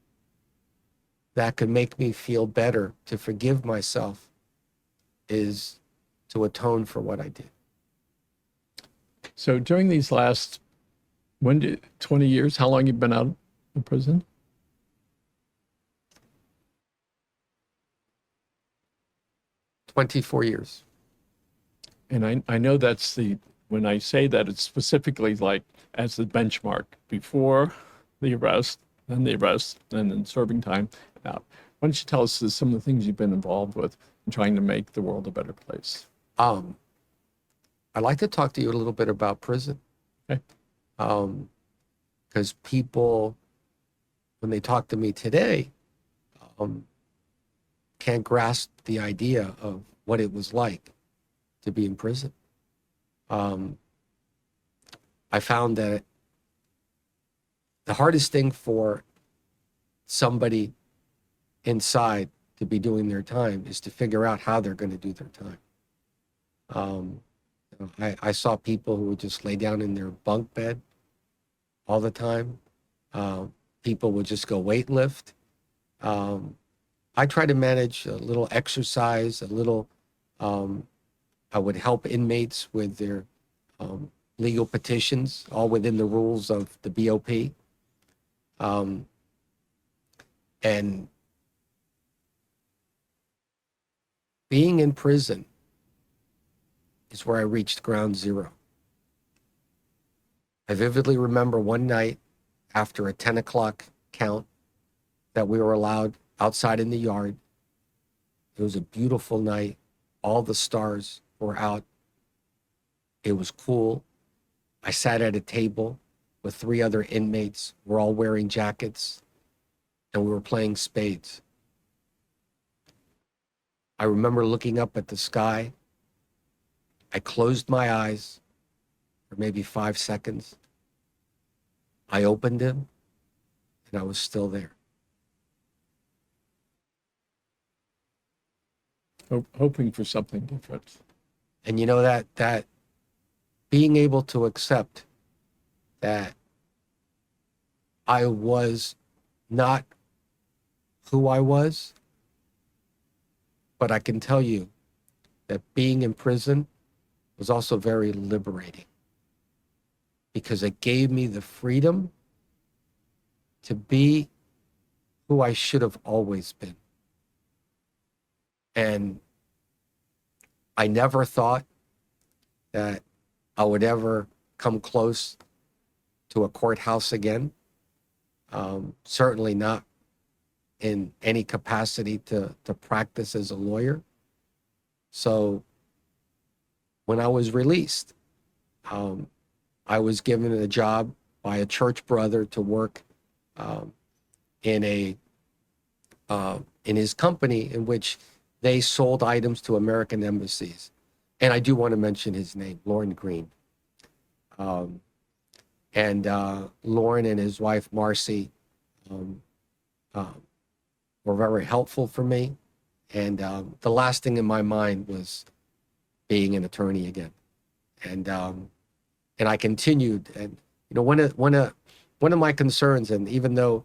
that could make me feel better to forgive myself is to atone for what I did. So during these last 20 years, how long you been out of prison? "24 years. And I know that's when I say that, it's specifically like as the benchmark before the arrest, then the arrest, and then serving time out. Why don't you tell us some of the things you've been involved with in trying to make the world a better place? I'd like to talk to you a little bit about prison. Okay. Because people, when they talk to me today, can't grasp the idea of what it was like to be in prison. I found that the hardest thing for somebody inside to be doing their time is to figure out how they're going to do their time. I saw people who would just lay down in their bunk bed all the time. People would just go weight lift. I try to manage a little exercise, I would help inmates with their legal petitions, all within the rules of the BOP. And being in prison is where I reached ground zero. I vividly remember one night after a 10 o'clock count that we were allowed outside in the yard. It was a beautiful night. All the stars were out. It was cool. I sat at a table with 3 other inmates. We're all wearing jackets, and we were playing spades. I remember looking up at the sky. I closed my eyes for maybe 5 seconds. I opened them, and I was still there. Hoping for something different. And you know that being able to accept that I was not who I was, but I can tell you that being in prison was also very liberating, because it gave me the freedom to be who I should have always been. And I never thought that I would ever come close to a courthouse again. Certainly not in any capacity to practice as a lawyer. So when I was released, I was given a job by a church brother to work in his company, in which they sold items to American embassies. And I do want to mention his name, Lauren Green. And Lauren and his wife, Marcy, um, uh, were very helpful for me. And the last thing in my mind was being an attorney again. And I continued. And, you know, one of my concerns, and even though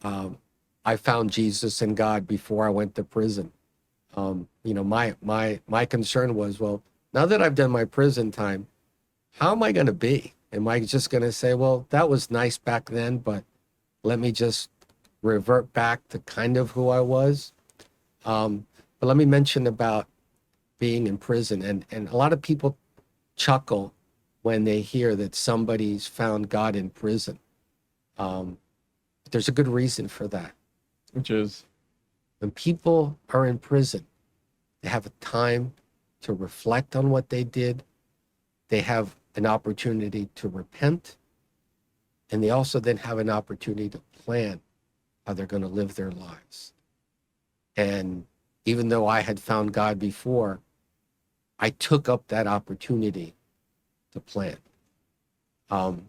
I found Jesus and God before I went to prison, you know, my concern was, well, now that I've done my prison time, how am I going to be? Am I just going to say, well, that was nice back then, but let me just revert back to kind of who I was? But let me mention about being in prison. And a lot of people chuckle when they hear that somebody's found God in prison. But there's a good reason for that. Which is? When people are in prison, they have a time to reflect on what they did. They have an opportunity to repent. And they also then have an opportunity to plan how they're going to live their lives. And even though I had found God before, I took up that opportunity to plan. And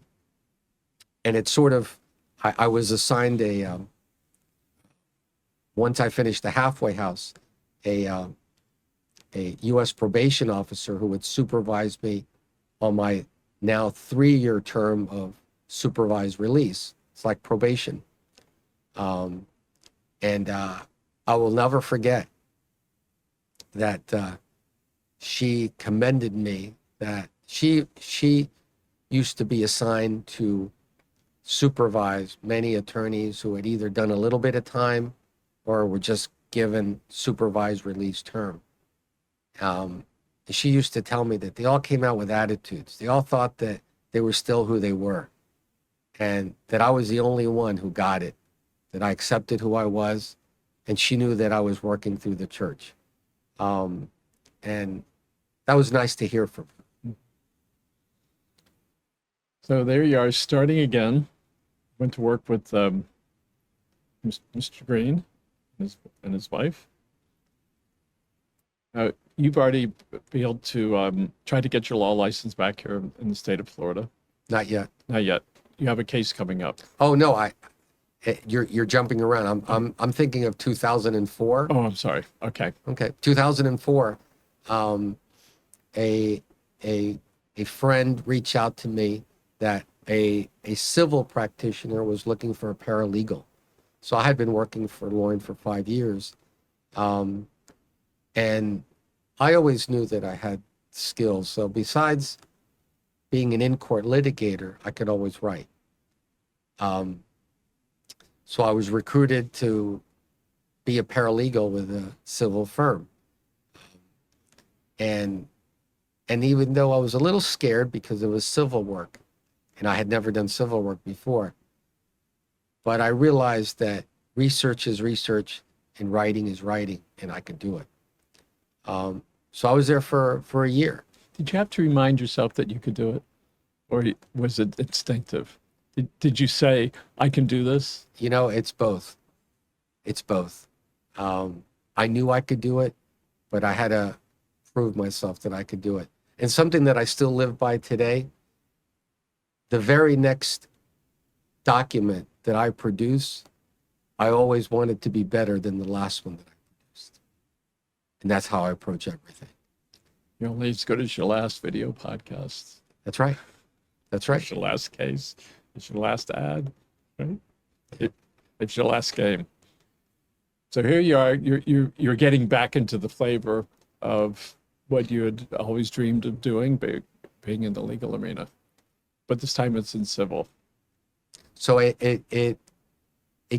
it's sort of, I was assigned once I finished the halfway house, a U.S. probation officer who would supervise me on my now 3-year term of supervised release. It's like probation. And I will never forget that she commended me, that she used to be assigned to supervise many attorneys who had either done a little bit of time or were just given supervised release term. She used to tell me that they all came out with attitudes. They all thought that they were still who they were, and that I was the only one who got it, that I accepted who I was, and she knew that I was working through the church. And that was nice to hear from her. So there you are, starting again. Went to work with Mr. Green and his wife. You've already been able to try to get your law license back here in the state of Florida. Not yet. Not yet. You have a case coming up. Oh no, you're jumping around. I'm thinking of 2004. Oh, I'm sorry. Okay. 2004. A friend reached out to me that a civil practitioner was looking for a paralegal. So I had been working for Lauren for 5 years. And I always knew that I had skills. So besides being an in-court litigator, I could always write. So I was recruited to be a paralegal with a civil firm. And even though I was a little scared because it was civil work, and I had never done civil work before, but I realized that research is research and writing is writing, and I could do it. So I was there for a year. Did you have to remind yourself that you could do it? Or was it instinctive? Did you say, I can do this? You know, it's both. It's both. I knew I could do it, but I had to prove myself that I could do it. And something that I still live by today, the very next document that I produce, I always want it to be better than the last one that I produced. And that's how I approach everything. You're only as good as your last video podcast. That's right. That's right. It's your last case. It's your last ad, right? It's your last game. So here you are. You're getting back into the flavor of what you had always dreamed of doing, being in the legal arena. But this time it's in civil. So it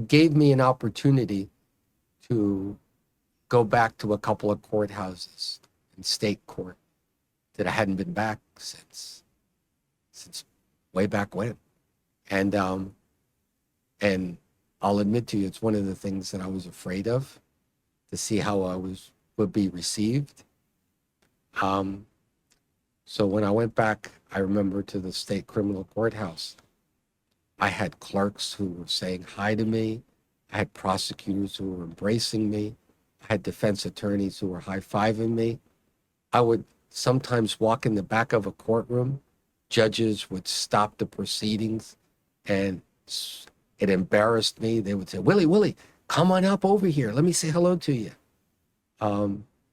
gave me an opportunity to go back to a couple of courthouses in state court that I hadn't been back since way back when. And I'll admit to you, it's one of the things that I was afraid of, to see how I would be received. So when I went back, I remember, to the state criminal courthouse, I had clerks who were saying hi to me. I had prosecutors who were embracing me. I had defense attorneys who were high-fiving me. I would sometimes walk in the back of a courtroom judges would stop the proceedings, and it embarrassed me. They would say, Willie, come on up over here. Let me say hello to you. Are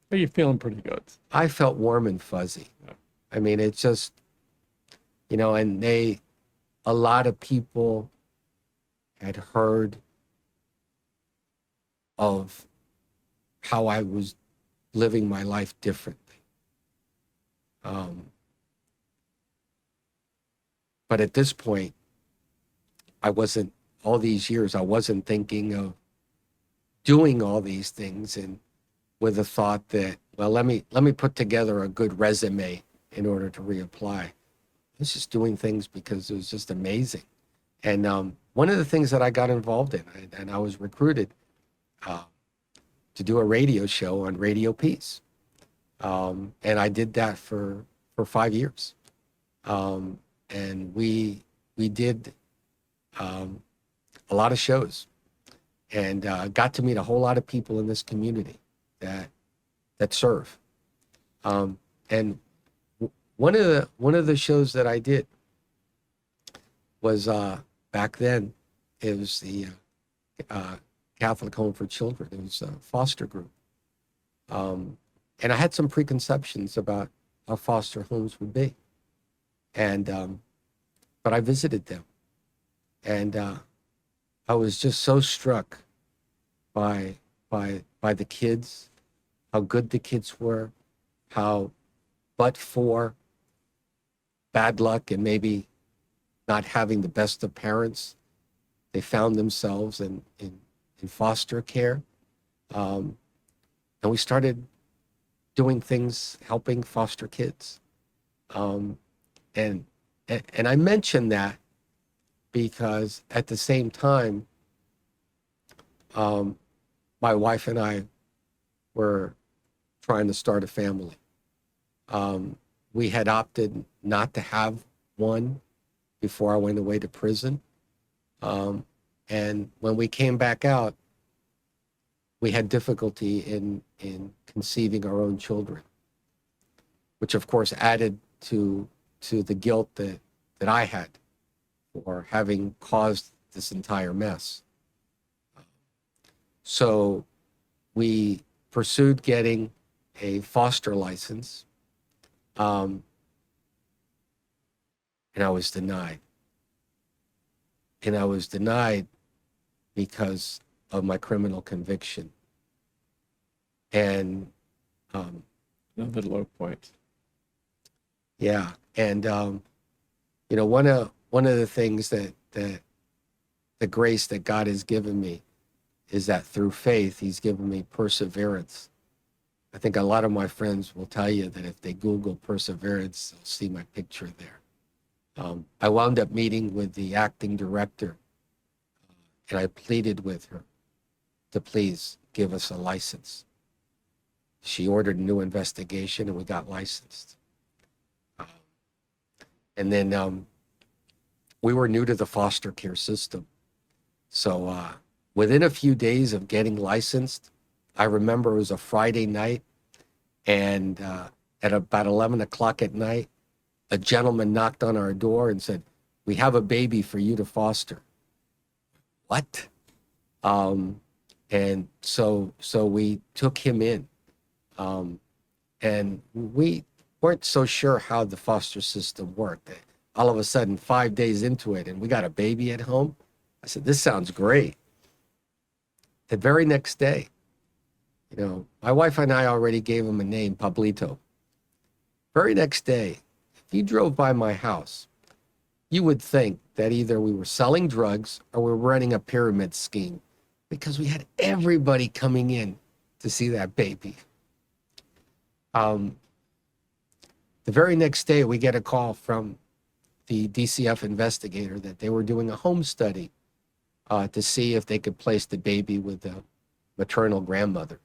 you feeling pretty good? I felt warm and fuzzy. Yeah. I mean, it's just, and a lot of people had heard of how I was living my life differently. But at this point, all these years, I wasn't thinking of doing all these things, and with the thought that, well, let me put together a good resume in order to reapply. I was just doing things because it was just amazing. And one of the things that I got involved in, and I was recruited to do a radio show on Radio Peace. And I did that for 5 years. And we did a lot of shows, and got to meet a whole lot of people in this community that serve. And one of the shows that I did was back then, it was the Catholic Home for Children. It was a foster group. And I had some preconceptions about how foster homes would be. And but I visited them, and I was just so struck by the kids, how good the kids were, how, but for bad luck and maybe not having the best of parents, they found themselves in foster care. And we started doing things, helping foster kids. And I mention that because at the same time, my wife and I were trying to start a family. We had opted not to have one before I went away to prison. And when we came back out, we had difficulty in conceiving our own children, which of course added to the guilt that I had for having caused this entire mess. So we pursued getting a foster license, and I was denied. And I was denied because of my criminal conviction. And another low point. Yeah, and one of the things that the grace that God has given me is that through faith, He's given me perseverance. I think a lot of my friends will tell you that if they Google perseverance, they'll see my picture there. I wound up meeting with the acting director, and I pleaded with her to please give us a license. She ordered a new investigation, and we got licensed. And then we were new to the foster care system. So within a few days of getting licensed, I remember it was a Friday night, and at about 11 o'clock at night, a gentleman knocked on our door and said, "We have a baby for you to foster." What? And so we took him in. And we weren't so sure how the foster system worked. All of a sudden, 5 days into it, and we got a baby at home. I said, "This sounds great." The very next day, my wife and I already gave him a name, Pablito. Very next day, if you drove by my house, you would think that either we were selling drugs or we were running a pyramid scheme, because we had everybody coming in to see that baby. The very next day, we get a call from the DCF investigator that they were doing a home study to see if they could place the baby with the maternal grandmother.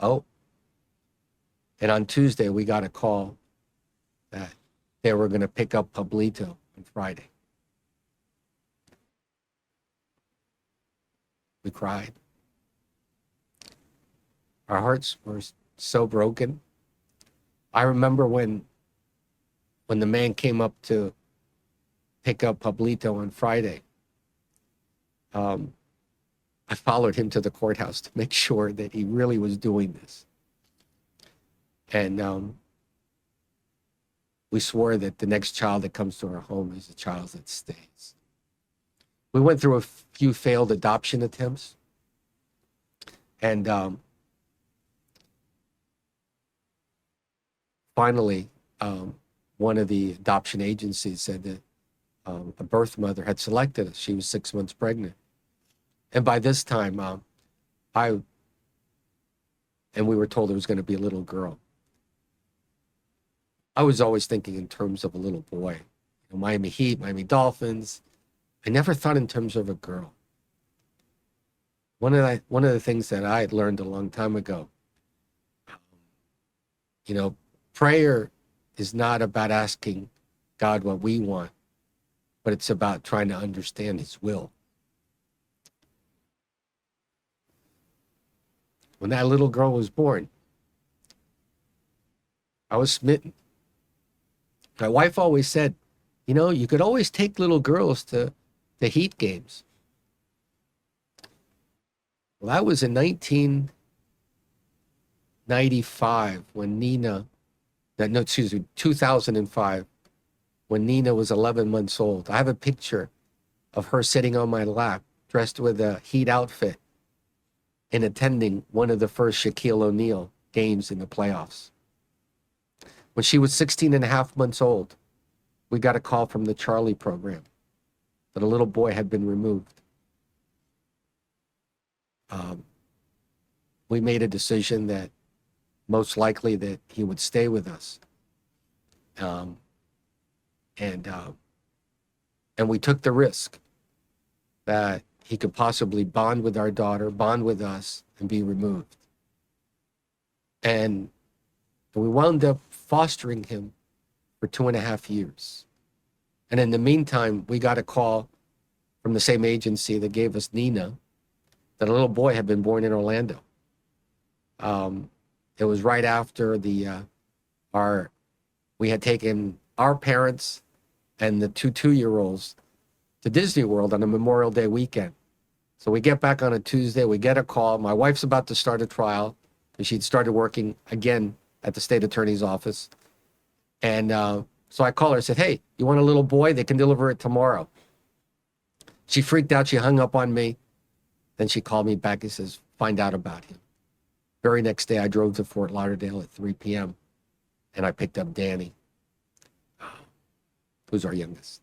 Oh. And on Tuesday, we got a call that they were going to pick up Pablito on Friday. We cried. Our hearts were so broken. I remember when when the man came up to pick up Pablito on Friday, I followed him to the courthouse to make sure that he really was doing this. And we swore that the next child that comes to our home is a child that stays. We went through a few failed adoption attempts. And finally, one of the adoption agencies said that a birth mother had selected us. She was 6 months pregnant. And by this time, we were told it was going to be a little girl. I was always thinking in terms of a little boy. You know, Miami Heat, Miami Dolphins. I never thought in terms of a girl. One of the things that I had learned a long time ago, you know, prayer is not about asking God what we want, but it's about trying to understand his will. When that little girl was born, I was smitten. My wife always said, you know, you could always take little girls to the Heat games. Well, that was in 1995 when 2005, when Nina was 11 months old. I have a picture of her sitting on my lap, dressed with a Heat outfit, and attending one of the first Shaquille O'Neal games in the playoffs. When she was 16 and a half months old, we got a call from the Charlie program that a little boy had been removed. We made a decision that most likely that he would stay with us. And we took the risk that he could possibly bond with our daughter, bond with us, and be removed. And we wound up fostering him for 2.5 years. And in the meantime, we got a call from the same agency that gave us Nina that a little boy had been born in Orlando. It was right after we had taken our parents and the two-year-olds to Disney World on a Memorial Day weekend. So we get back on a Tuesday, we get a call. My wife's about to start a trial, and she'd started working again at the state attorney's office. And so I called her and said, hey, you want a little boy? They can deliver it tomorrow. She freaked out. She hung up on me. Then she called me back and says, find out about him. Very next day, I drove to Fort Lauderdale at 3 p.m. and I picked up Danny, who's our youngest.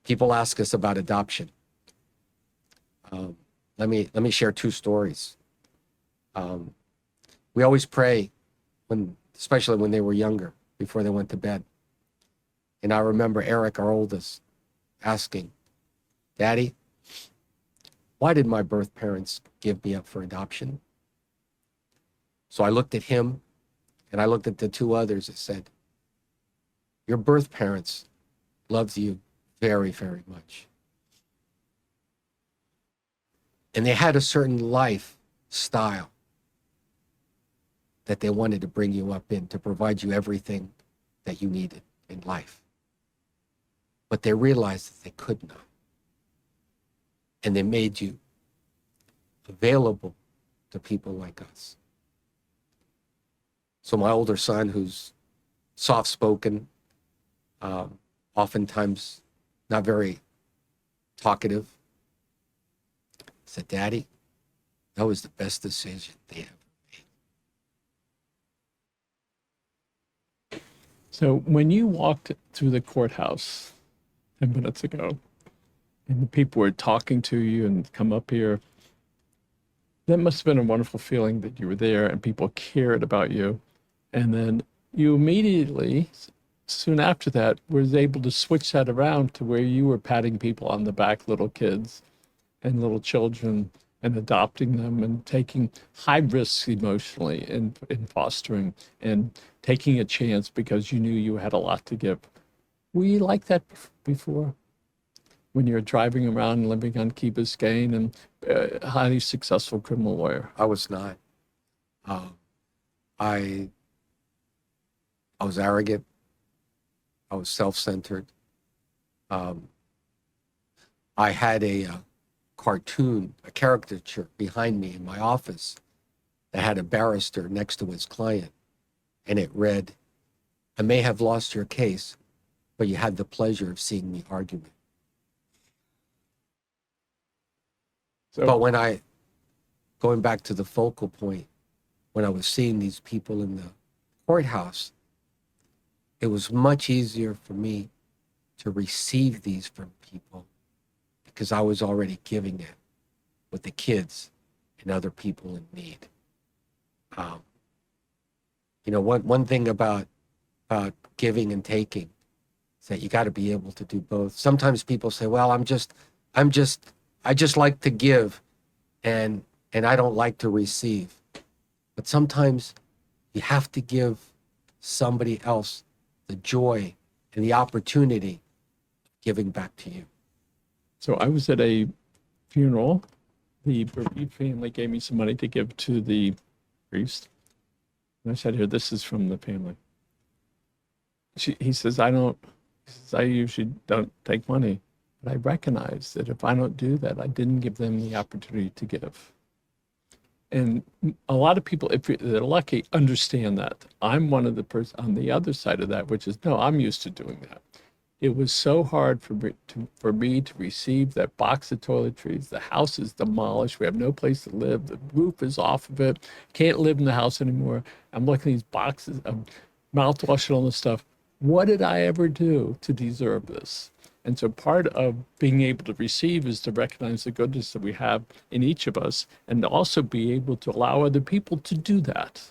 People ask us about adoption. Let me share 2 stories. We always pray especially when they were younger, before they went to bed. And I remember Eric, our oldest, asking, Daddy, why did my birth parents give me up for adoption? So I looked at him and I looked at the 2 others and said, your birth parents loved you very, very much. And they had a certain lifestyle that they wanted to bring you up in, to provide you everything that you needed in life. But they realized that they could not. And they made you available to people like us. So my older son, who's soft-spoken, oftentimes not very talkative, said, Daddy, that was the best decision they ever made. So when you walked through the courthouse 10 minutes ago, and the people were talking to you and come up here, that must have been a wonderful feeling that you were there and people cared about you. And then you immediately, soon after that, was able to switch that around to where you were patting people on the back, little kids and little children, and adopting them and taking high risks emotionally in fostering and taking a chance because you knew you had a lot to give. Were you like that before? When you're driving around and living on Key Biscayne and a highly successful criminal lawyer? I was not. I I was arrogant. I was self-centered. Um, I had a cartoon, a caricature behind me in my office that had a barrister next to his client. And it read, "I may have lost your case, but you had the pleasure of seeing me argue it." So, But going back to the focal point, when I was seeing these people in the courthouse, it was much easier for me to receive these from people because I was already giving it with the kids and other people in need. Um, one thing about giving and taking is that you got to be able to do both. Sometimes people say, "Well, I just like to give, and I don't like to receive." But sometimes you have to give somebody else the joy and the opportunity of giving back to you. so I was at a funeral. The bereaved family gave me some money to give to the priest. And I said, "Here, this is from the family." He says, I usually don't take money. But I recognize that if I don't do that, I didn't give them the opportunity to give. And a lot of people, if they're lucky, understand that. I'm one of the person on the other side of that, which is, no, I'm used to doing that. It was so hard for me to receive that box of toiletries. The house is demolished. We have no place to live. The roof is off of it. Can't live in the house anymore. I'm looking at these boxes of mouthwash and all this stuff. What did I ever do to deserve this? And so part of being able to receive is to recognize the goodness that we have in each of us and also be able to allow other people to do that.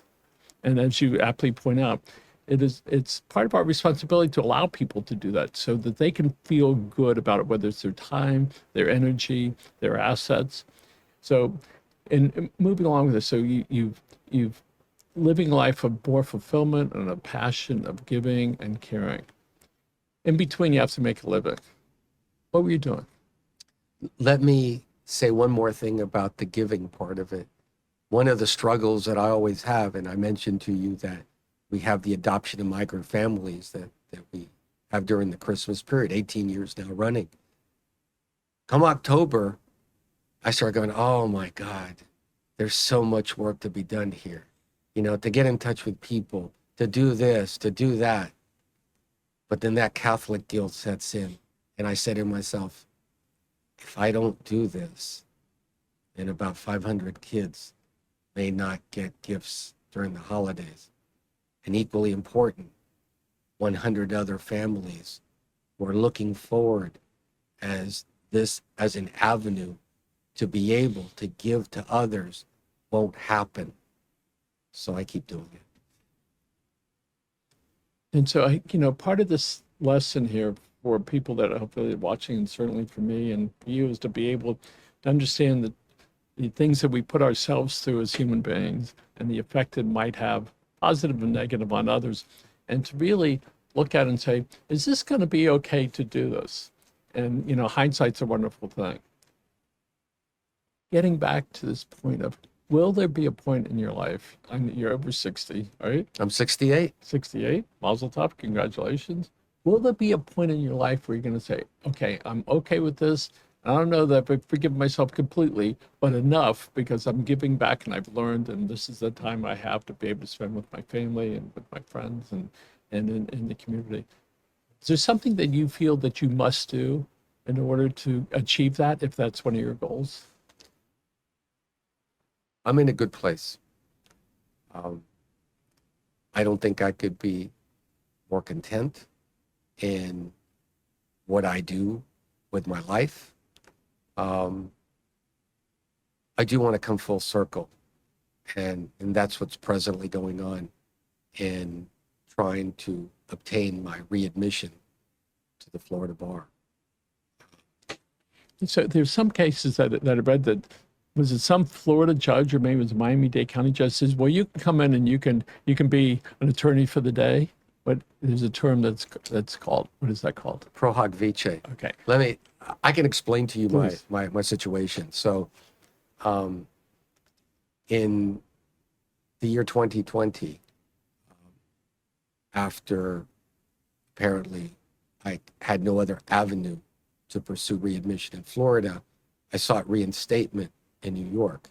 And as you aptly point out, it's part of our responsibility to allow people to do that so that they can feel good about it, whether it's their time, their energy, their assets. So in moving along with this, so you've living a life of more fulfillment and a passion of giving and caring. In between, you have to make a living. What were you doing? Let me say one more thing about the giving part of it. One of the struggles that I always have, and I mentioned to you that we have the adoption of migrant families that we have during the Christmas period, 18 years now running. Come October, I start going, "Oh my God, there's so much work to be done here." To get in touch with people, to do this, to do that. But then that Catholic guilt sets in. And I said to myself, if I don't do this, then about 500 kids may not get gifts during the holidays. And equally important, 100 other families who are looking forward as an avenue to be able to give to others won't happen. So I keep doing it. And so, part of this lesson here for people that are hopefully watching, and certainly for me and for you, is to be able to understand that the things that we put ourselves through as human beings and the effect it might have, positive and negative, on others, and to really look at it and say, is this going to be okay to do this? And, hindsight's a wonderful thing. Getting back to this point of, will there be a point in your life, you're over 60, right? I'm 68. 68, Mazel Tov, congratulations. Will there be a point in your life where you're going to say, okay, I'm okay with this. I don't know that I've forgiven myself completely, but enough because I'm giving back and I've learned, and this is the time I have to be able to spend with my family and with my friends and in the community. Is there something that you feel that you must do in order to achieve that, if that's one of your goals? I'm in a good place. I don't think I could be more content in what I do with my life. I do want to come full circle, and that's what's presently going on in trying to obtain my readmission to the Florida bar. So there's some cases that I read that, was it some Florida judge or maybe it was a Miami-Dade County judge says, well, you can come in and you can be an attorney for the day, but there's a term that's called, what is that called? Pro hoc vice. Okay. I can explain to you Please. my situation. So in the year 2020, after apparently I had no other avenue to pursue readmission in Florida, I sought reinstatement in New York.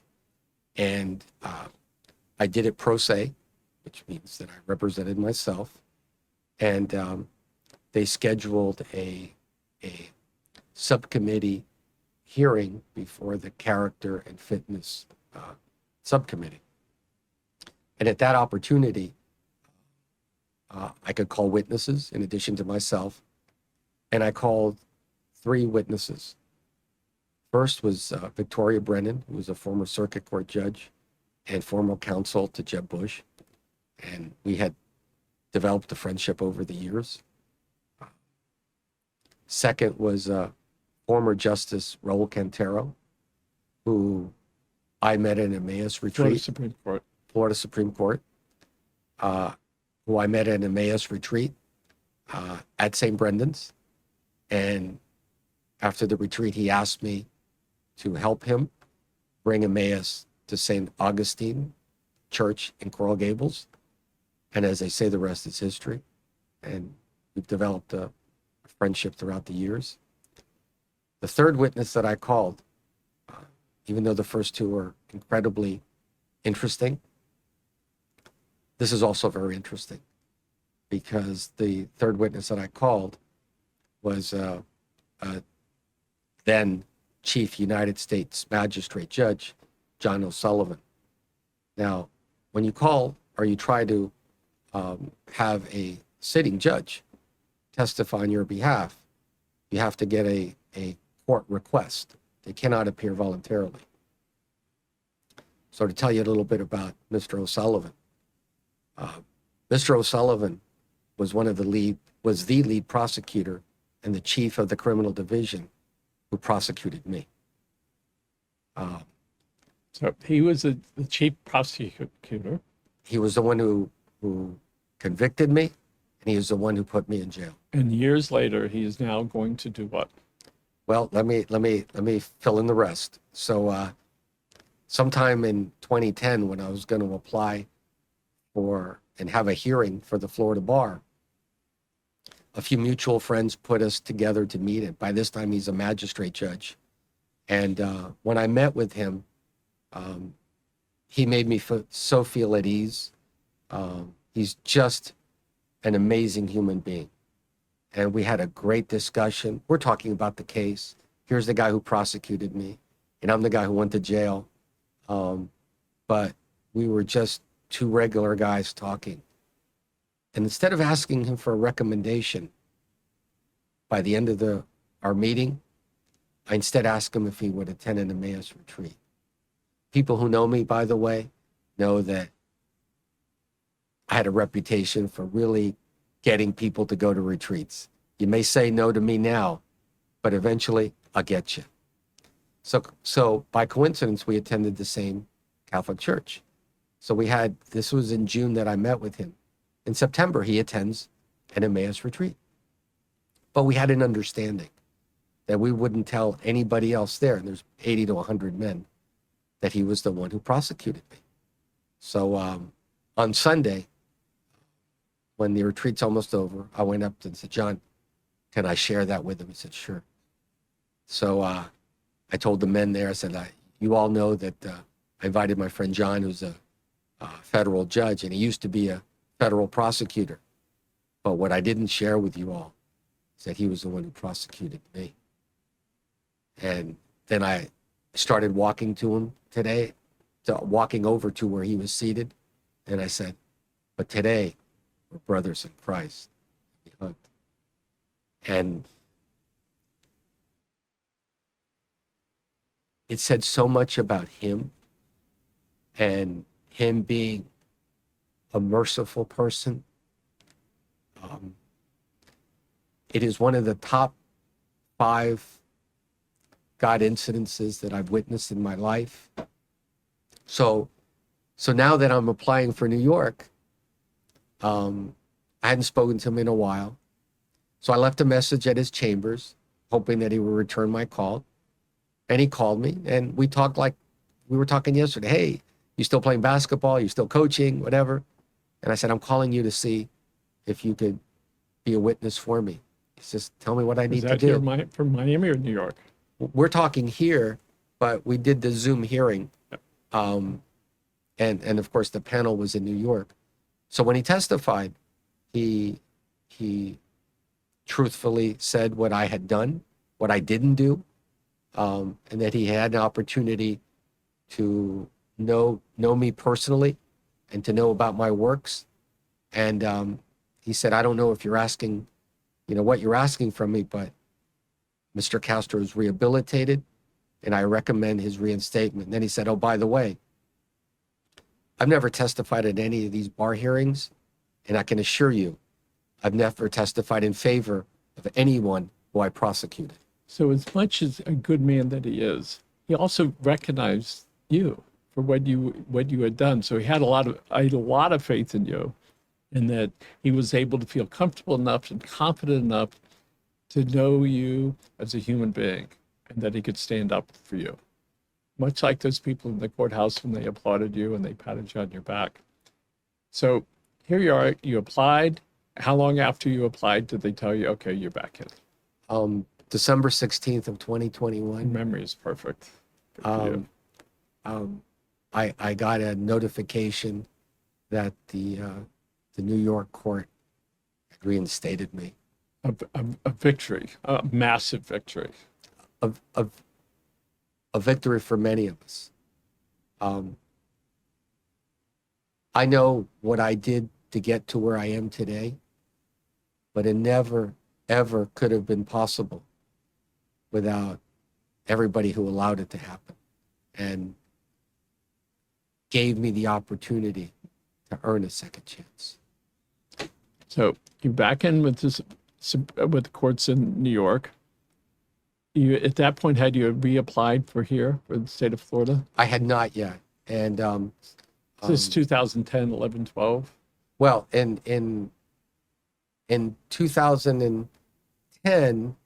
And I did it pro se, which means that I represented myself. And they scheduled a subcommittee hearing before the character and fitness subcommittee. And at that opportunity, I could call witnesses in addition to myself. And I called 3 witnesses. First was Victoria Brennan, who was a former circuit court judge and former counsel to Jeb Bush. And we had developed a friendship over the years. Second was former Justice Raul Cantero, who I met in Emmaus retreat. Florida Supreme Court, who I met at an Emmaus retreat at St. Brendan's. And after the retreat, he asked me to help him bring Emmaus to St. Augustine Church in Coral Gables. And as they say, the rest is history. And we've developed a friendship throughout the years. The third witness that I called, even though the first 2 were incredibly interesting, this is also very interesting, because the third witness that I called was then Chief United States Magistrate Judge John O'Sullivan. Now, when you call or you try to have a sitting judge testify on your behalf, you have to get a court request. They cannot appear voluntarily. So to tell you a little bit about Mr. O'Sullivan, Mr. O'Sullivan was the lead prosecutor and the chief of the criminal division who prosecuted me. So he was the chief prosecutor. He was the one who convicted me, and he was the one who put me in jail. And years later, he is now going to do what? Well, let me fill in the rest. So sometime in 2010, when I was going to apply for and have a hearing for the Florida bar, a few mutual friends put us together to meet. And by this time, he's a magistrate judge. And when I met with him, he made me so feel at ease. He's just an amazing human being. And we had a great discussion. We're talking about the case. Here's the guy who prosecuted me, and I'm the guy who went to jail. But we were just 2 regular guys talking. And instead of asking him for a recommendation, by the end of our meeting, I instead asked him if he would attend an Emmaus retreat. People who know me, by the way, know that I had a reputation for really getting people to go to retreats. You may say no to me now, but eventually I'll get you. So by coincidence, we attended the same Catholic church. So this was in June that I met with him. In September, he attends an Emmaus retreat. But we had an understanding that we wouldn't tell anybody else there, and there's 80 to 100 men, that he was the one who prosecuted me. So on Sunday, when the retreat's almost over, I went up and said, John, can I share that with him? He said, sure. So I told the men there, I said, you all know that I invited my friend John, who's a federal judge, and he used to be a federal prosecutor. But what I didn't share with you all is that he was the one who prosecuted me. And then I started walking over to where he was seated. And I said, but today we're brothers in Christ. We hugged. And it said so much about him and him being a merciful person. It is one of the top 5 God incidences that I've witnessed in my life. So now that I'm applying for New York, I hadn't spoken to him in a while. So I left a message at his chambers, hoping that he would return my call. And he called me, and we talked like we were talking yesterday. Hey, you still playing basketball? You still coaching? Whatever. And I said, I'm calling you to see if you could be a witness for me. He says, tell me what I Is need to that here do. from Miami or New York? We're talking here, but we did the Zoom hearing. Yep. And of course the panel was in New York. So when he testified, he truthfully said what I had done, what I didn't do, and that he had an opportunity to know me personally and to know about my works. And he said, I don't know if you're asking, what you're asking from me, but Mr. Castro is rehabilitated and I recommend his reinstatement. And then he said, oh, by the way, I've never testified at any of these bar hearings, and I can assure you, I've never testified in favor of anyone who I prosecuted. So as much as a good man that he is, he also recognized you for what you had done. So he had a lot of faith in you, and that he was able to feel comfortable enough and confident enough to know you as a human being, and that he could stand up for you. Much like those people in the courthouse when they applauded you and they patted you on your back. So here you are, you applied. How long after you applied did they tell you, okay, you're back in? December 16th of 2021. Memory is perfect. Good for you. I got a notification that the New York court had reinstated me. A victory, a massive victory. A victory for many of us. I know what I did to get to where I am today, but it never, ever could have been possible without everybody who allowed it to happen and gave me the opportunity to earn a second chance. So you're back in with the courts in New York. You at that point had you reapplied for the state of Florida? I had not yet, and This is 2010, 11, 12. well, in 2010,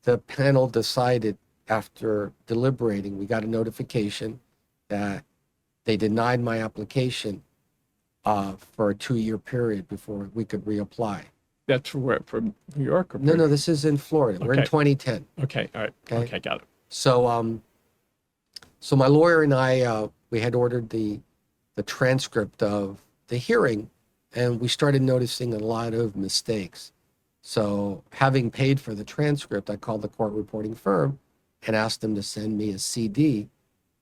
the panel decided, after deliberating, we got a notification that they denied my application for a 2-year period before we could reapply. That's from New York? Or No, this is in Florida. We're in Okay. 2010. Okay, all right. Okay, got it. So, so my lawyer and I, we had ordered the transcript of the hearing, and we started noticing a lot of mistakes. So, having paid for the transcript, I called the court reporting firm and asked them to send me a CD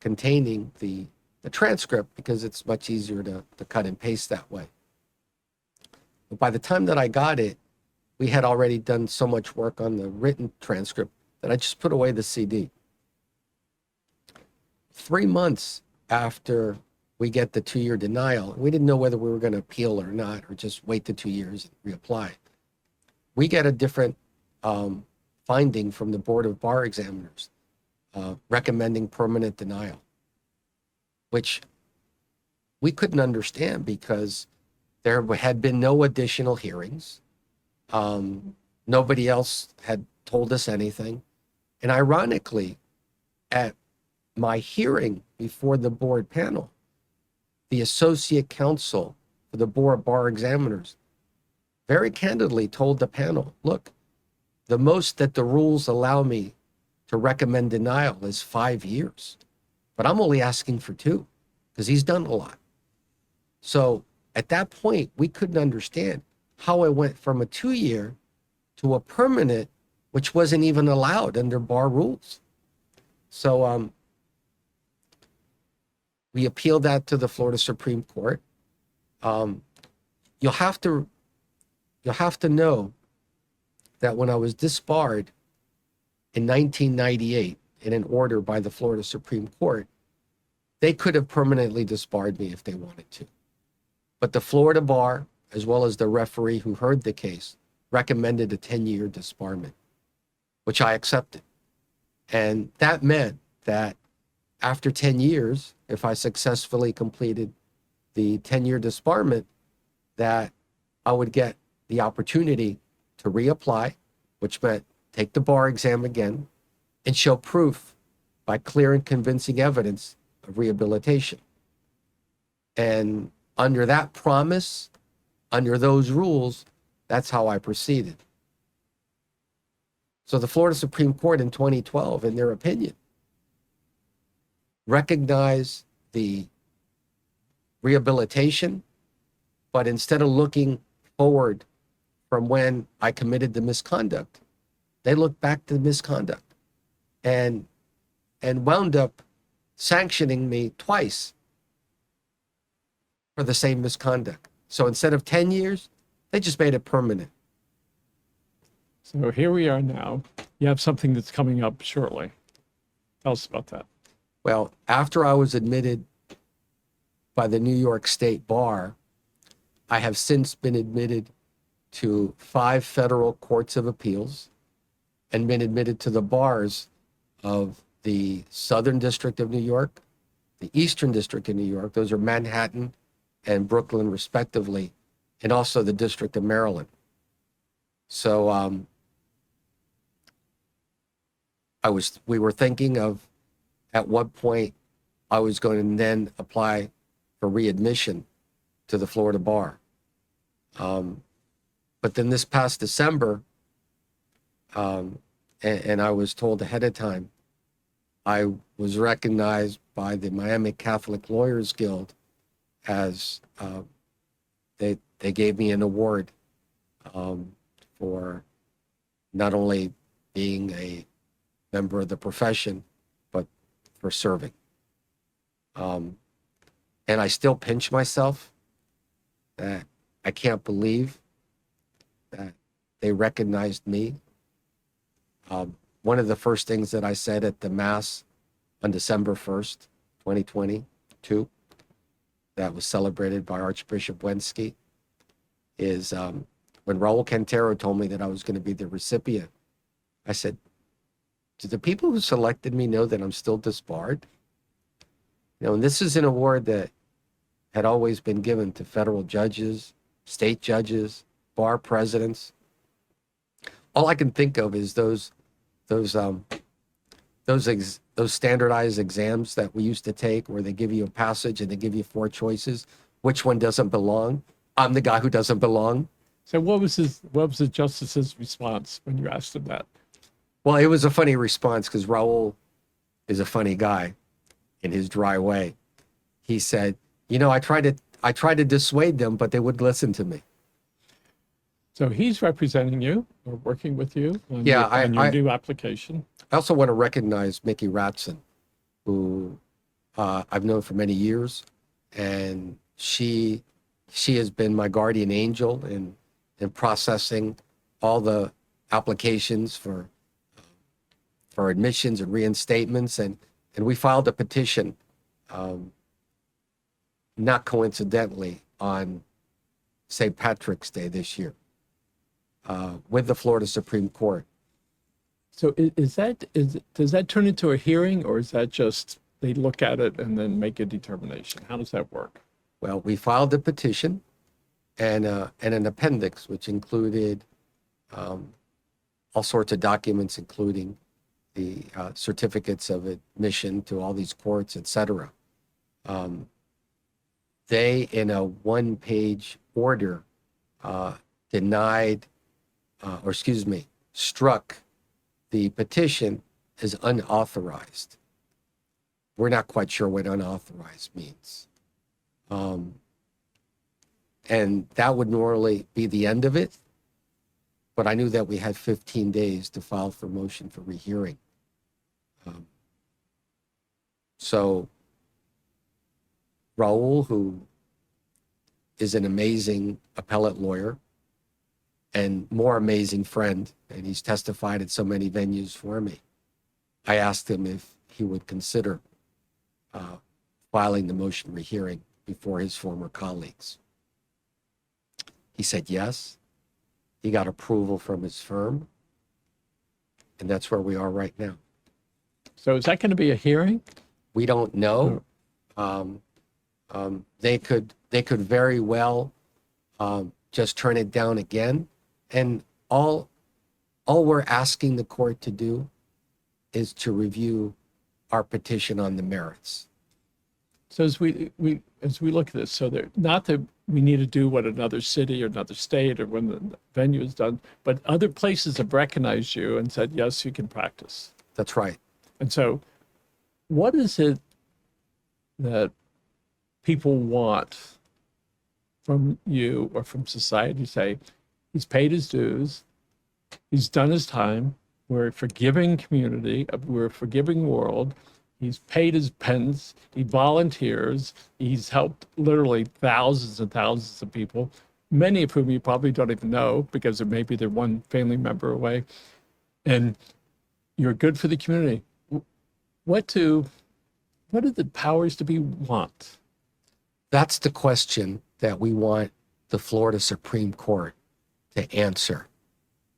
containing the transcript, because it's much easier to cut and paste that way. But by the time that I got it, we had already done so much work on the written transcript that I just put away the CD. 3 months after we get the 2-year denial, we didn't know whether we were going to appeal or not, or just wait the 2 years and reapply. We get a different finding from the Board of Bar Examiners recommending permanent denial, which we couldn't understand because there had been no additional hearings. Nobody else had told us anything. And ironically, at my hearing before the board panel, the associate counsel for the Board of Bar Examiners very candidly told the panel, look, the most that the rules allow me to recommend denial is 5 years, but I'm only asking for 2 because he's done a lot. So at that point, we couldn't understand how I went from a 2-year to a permanent, which wasn't even allowed under bar rules. So we appealed that to the Florida Supreme Court. You'll have to know that when I was disbarred in 1998 in an order by the Florida Supreme Court, they could have permanently disbarred me if they wanted to. But the Florida bar, as well as the referee who heard the case, recommended a 10-year disbarment, which I accepted. And that meant that after 10 years, if I successfully completed the 10-year disbarment, that I would get the opportunity to reapply, which meant take the bar exam again and show proof by clear and convincing evidence of rehabilitation. And under that promise, under those rules, That's how I proceeded. So the Florida Supreme Court in 2012, in their opinion, recognized the rehabilitation, but instead of looking forward from when I committed the misconduct, they looked back to the misconduct and wound up sanctioning me twice for the same misconduct. So instead of 10 years, they just made it permanent. So here we are now. You have something that's coming up shortly. Tell us about that. Well, after I was admitted by the New York State Bar, I have since been admitted to 5 federal courts of appeals and been admitted to the bars of the Southern District of New York, the Eastern District of New York, those are Manhattan and Brooklyn respectively, and also the District of Maryland. So we were thinking of at what point I was going to then apply for readmission to the Florida Bar. But then this past December, and I was told ahead of time, I was recognized by the Miami Catholic Lawyers Guild as they gave me an award for not only being a member of the profession, but for serving. And I still pinch myself that I can't believe that they recognized me. One of the first things that I said at the Mass on December 1st, 2022, that was celebrated by Archbishop Wensky, is when Raul Cantero told me that I was going to be the recipient, I said, do the people who selected me know that I'm still disbarred? You know, and this is an award that had always been given to federal judges, state judges, bar presidents. All I can think of is those standardized exams that we used to take where they give you a passage and they give you 4 choices. Which one doesn't belong? I'm the guy who doesn't belong. So what was the justice's response when you asked him that? Well, it was a funny response because Raul is a funny guy in his dry way. He said, you know, I tried to dissuade them, but they wouldn't listen to me. So he's representing you or working with you on Yeah, your new application. I also want to recognize Mickey Ratson, who I've known for many years, and she has been my guardian angel in processing all the applications for admissions and reinstatements, and we filed a petition, not coincidentally, on St. Patrick's Day this year, with the Florida Supreme Court. So does that turn into a hearing, or is that just they look at it and then make a determination? How does that work? Well, we filed a petition and an appendix, which included all sorts of documents, including the certificates of admission to all these courts, etc. They, in a 1-page order, struck the petition as unauthorized. We're not quite sure what unauthorized means. And that would normally be the end of it. But I knew that we had 15 days to file for motion for rehearing. So Raul, who is an amazing appellate lawyer and more amazing friend, and he's testified at so many venues for me, I asked him if he would consider filing the motion rehearing before his former colleagues. He said yes. He got approval from his firm, and that's where we are right now. So is that going to be a hearing? We don't know. They could very well just turn it down again. And all we're asking the court to do is to review our petition on the merits. So as we look at this, so there, not that we need to do what another city or another state or when the venue is done, but other places have recognized you and said, yes, you can practice. That's right. And so what is it that people want from you or from society? Say, he's paid his dues, he's done his time, we're a forgiving community, we're a forgiving world, he's paid his pence, he volunteers, he's helped literally thousands and thousands of people, many of whom you probably don't even know because maybe they're one family member away, and you're good for the community. What do the powers to be want? That's the question that we want the Florida Supreme Court to answer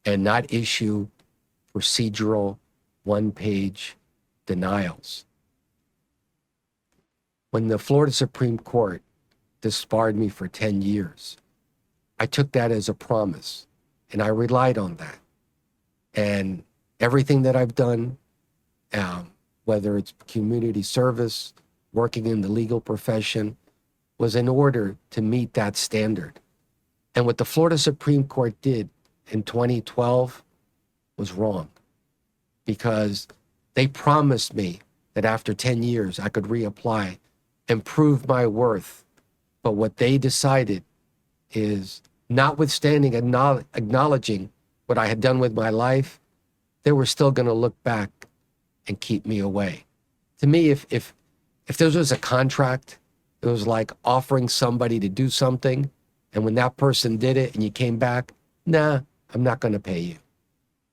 and not issue procedural one-page denials. When the Florida Supreme Court disbarred me for 10 years, I took that as a promise and I relied on that. And everything that I've done, whether it's community service, working in the legal profession, was in order to meet that standard. And what the Florida Supreme Court did in 2012 was wrong, because they promised me that after 10 years I could reapply and prove my worth. But what they decided is, notwithstanding acknowledging what I had done with my life, they were still going to look back and keep me away. To me, if there was a contract, it was like offering somebody to do something, and when that person did it and you came back, nah, I'm not going to pay you.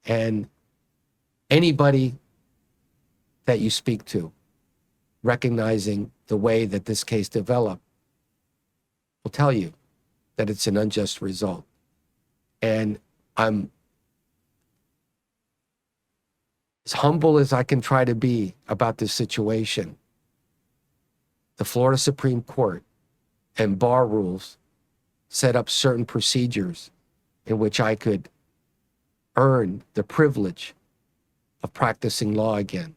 And anybody that you speak to, recognizing the way that this case developed, will tell you that it's an unjust result. And I'm as humble as I can try to be about this situation. The Florida Supreme Court and bar rules set up certain procedures in which I could earn the privilege of practicing law again.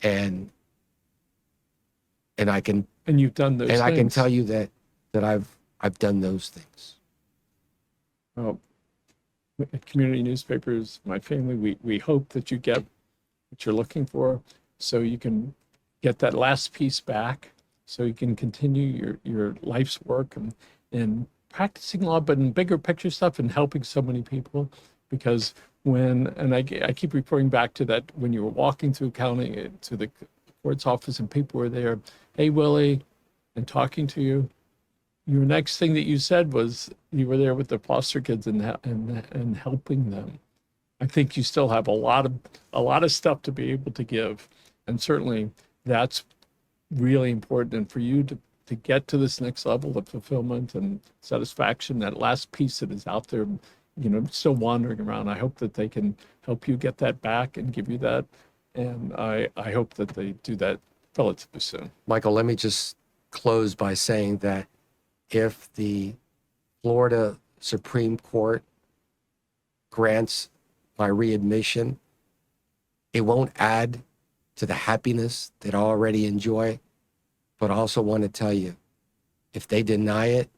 And I can, And you've done those and things. I can tell you that I've done those things. Well, at community newspapers, my family, we hope that you get what you're looking for so you can get that last piece back, so you can continue your life's work and practicing law, but in bigger picture stuff and helping so many people. Because I keep referring back to that, when you were walking through county to the court's office and people were there, hey, Willie, and talking to you, your next thing that you said was you were there with the foster kids and helping them. I think you still have a lot of stuff to be able to give, and certainly that's really important. And for you to get to this next level of fulfillment and satisfaction, that last piece that is out there, still wandering around, I hope that they can help you get that back and give you that. And I hope that they do that relatively soon. Michael, let me just close by saying that if the Florida Supreme Court grants my readmission, it won't add to the happiness that I already enjoy. But I also want to tell you, if they deny it,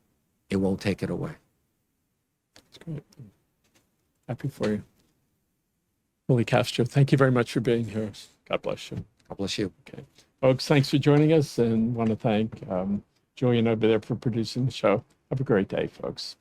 it won't take it away. That's great. Happy for you. Willie Castro, thank you very much for being here. God bless you. God bless you. Okay. Folks, thanks for joining us, and want to thank Julian over there for producing the show. Have a great day, folks.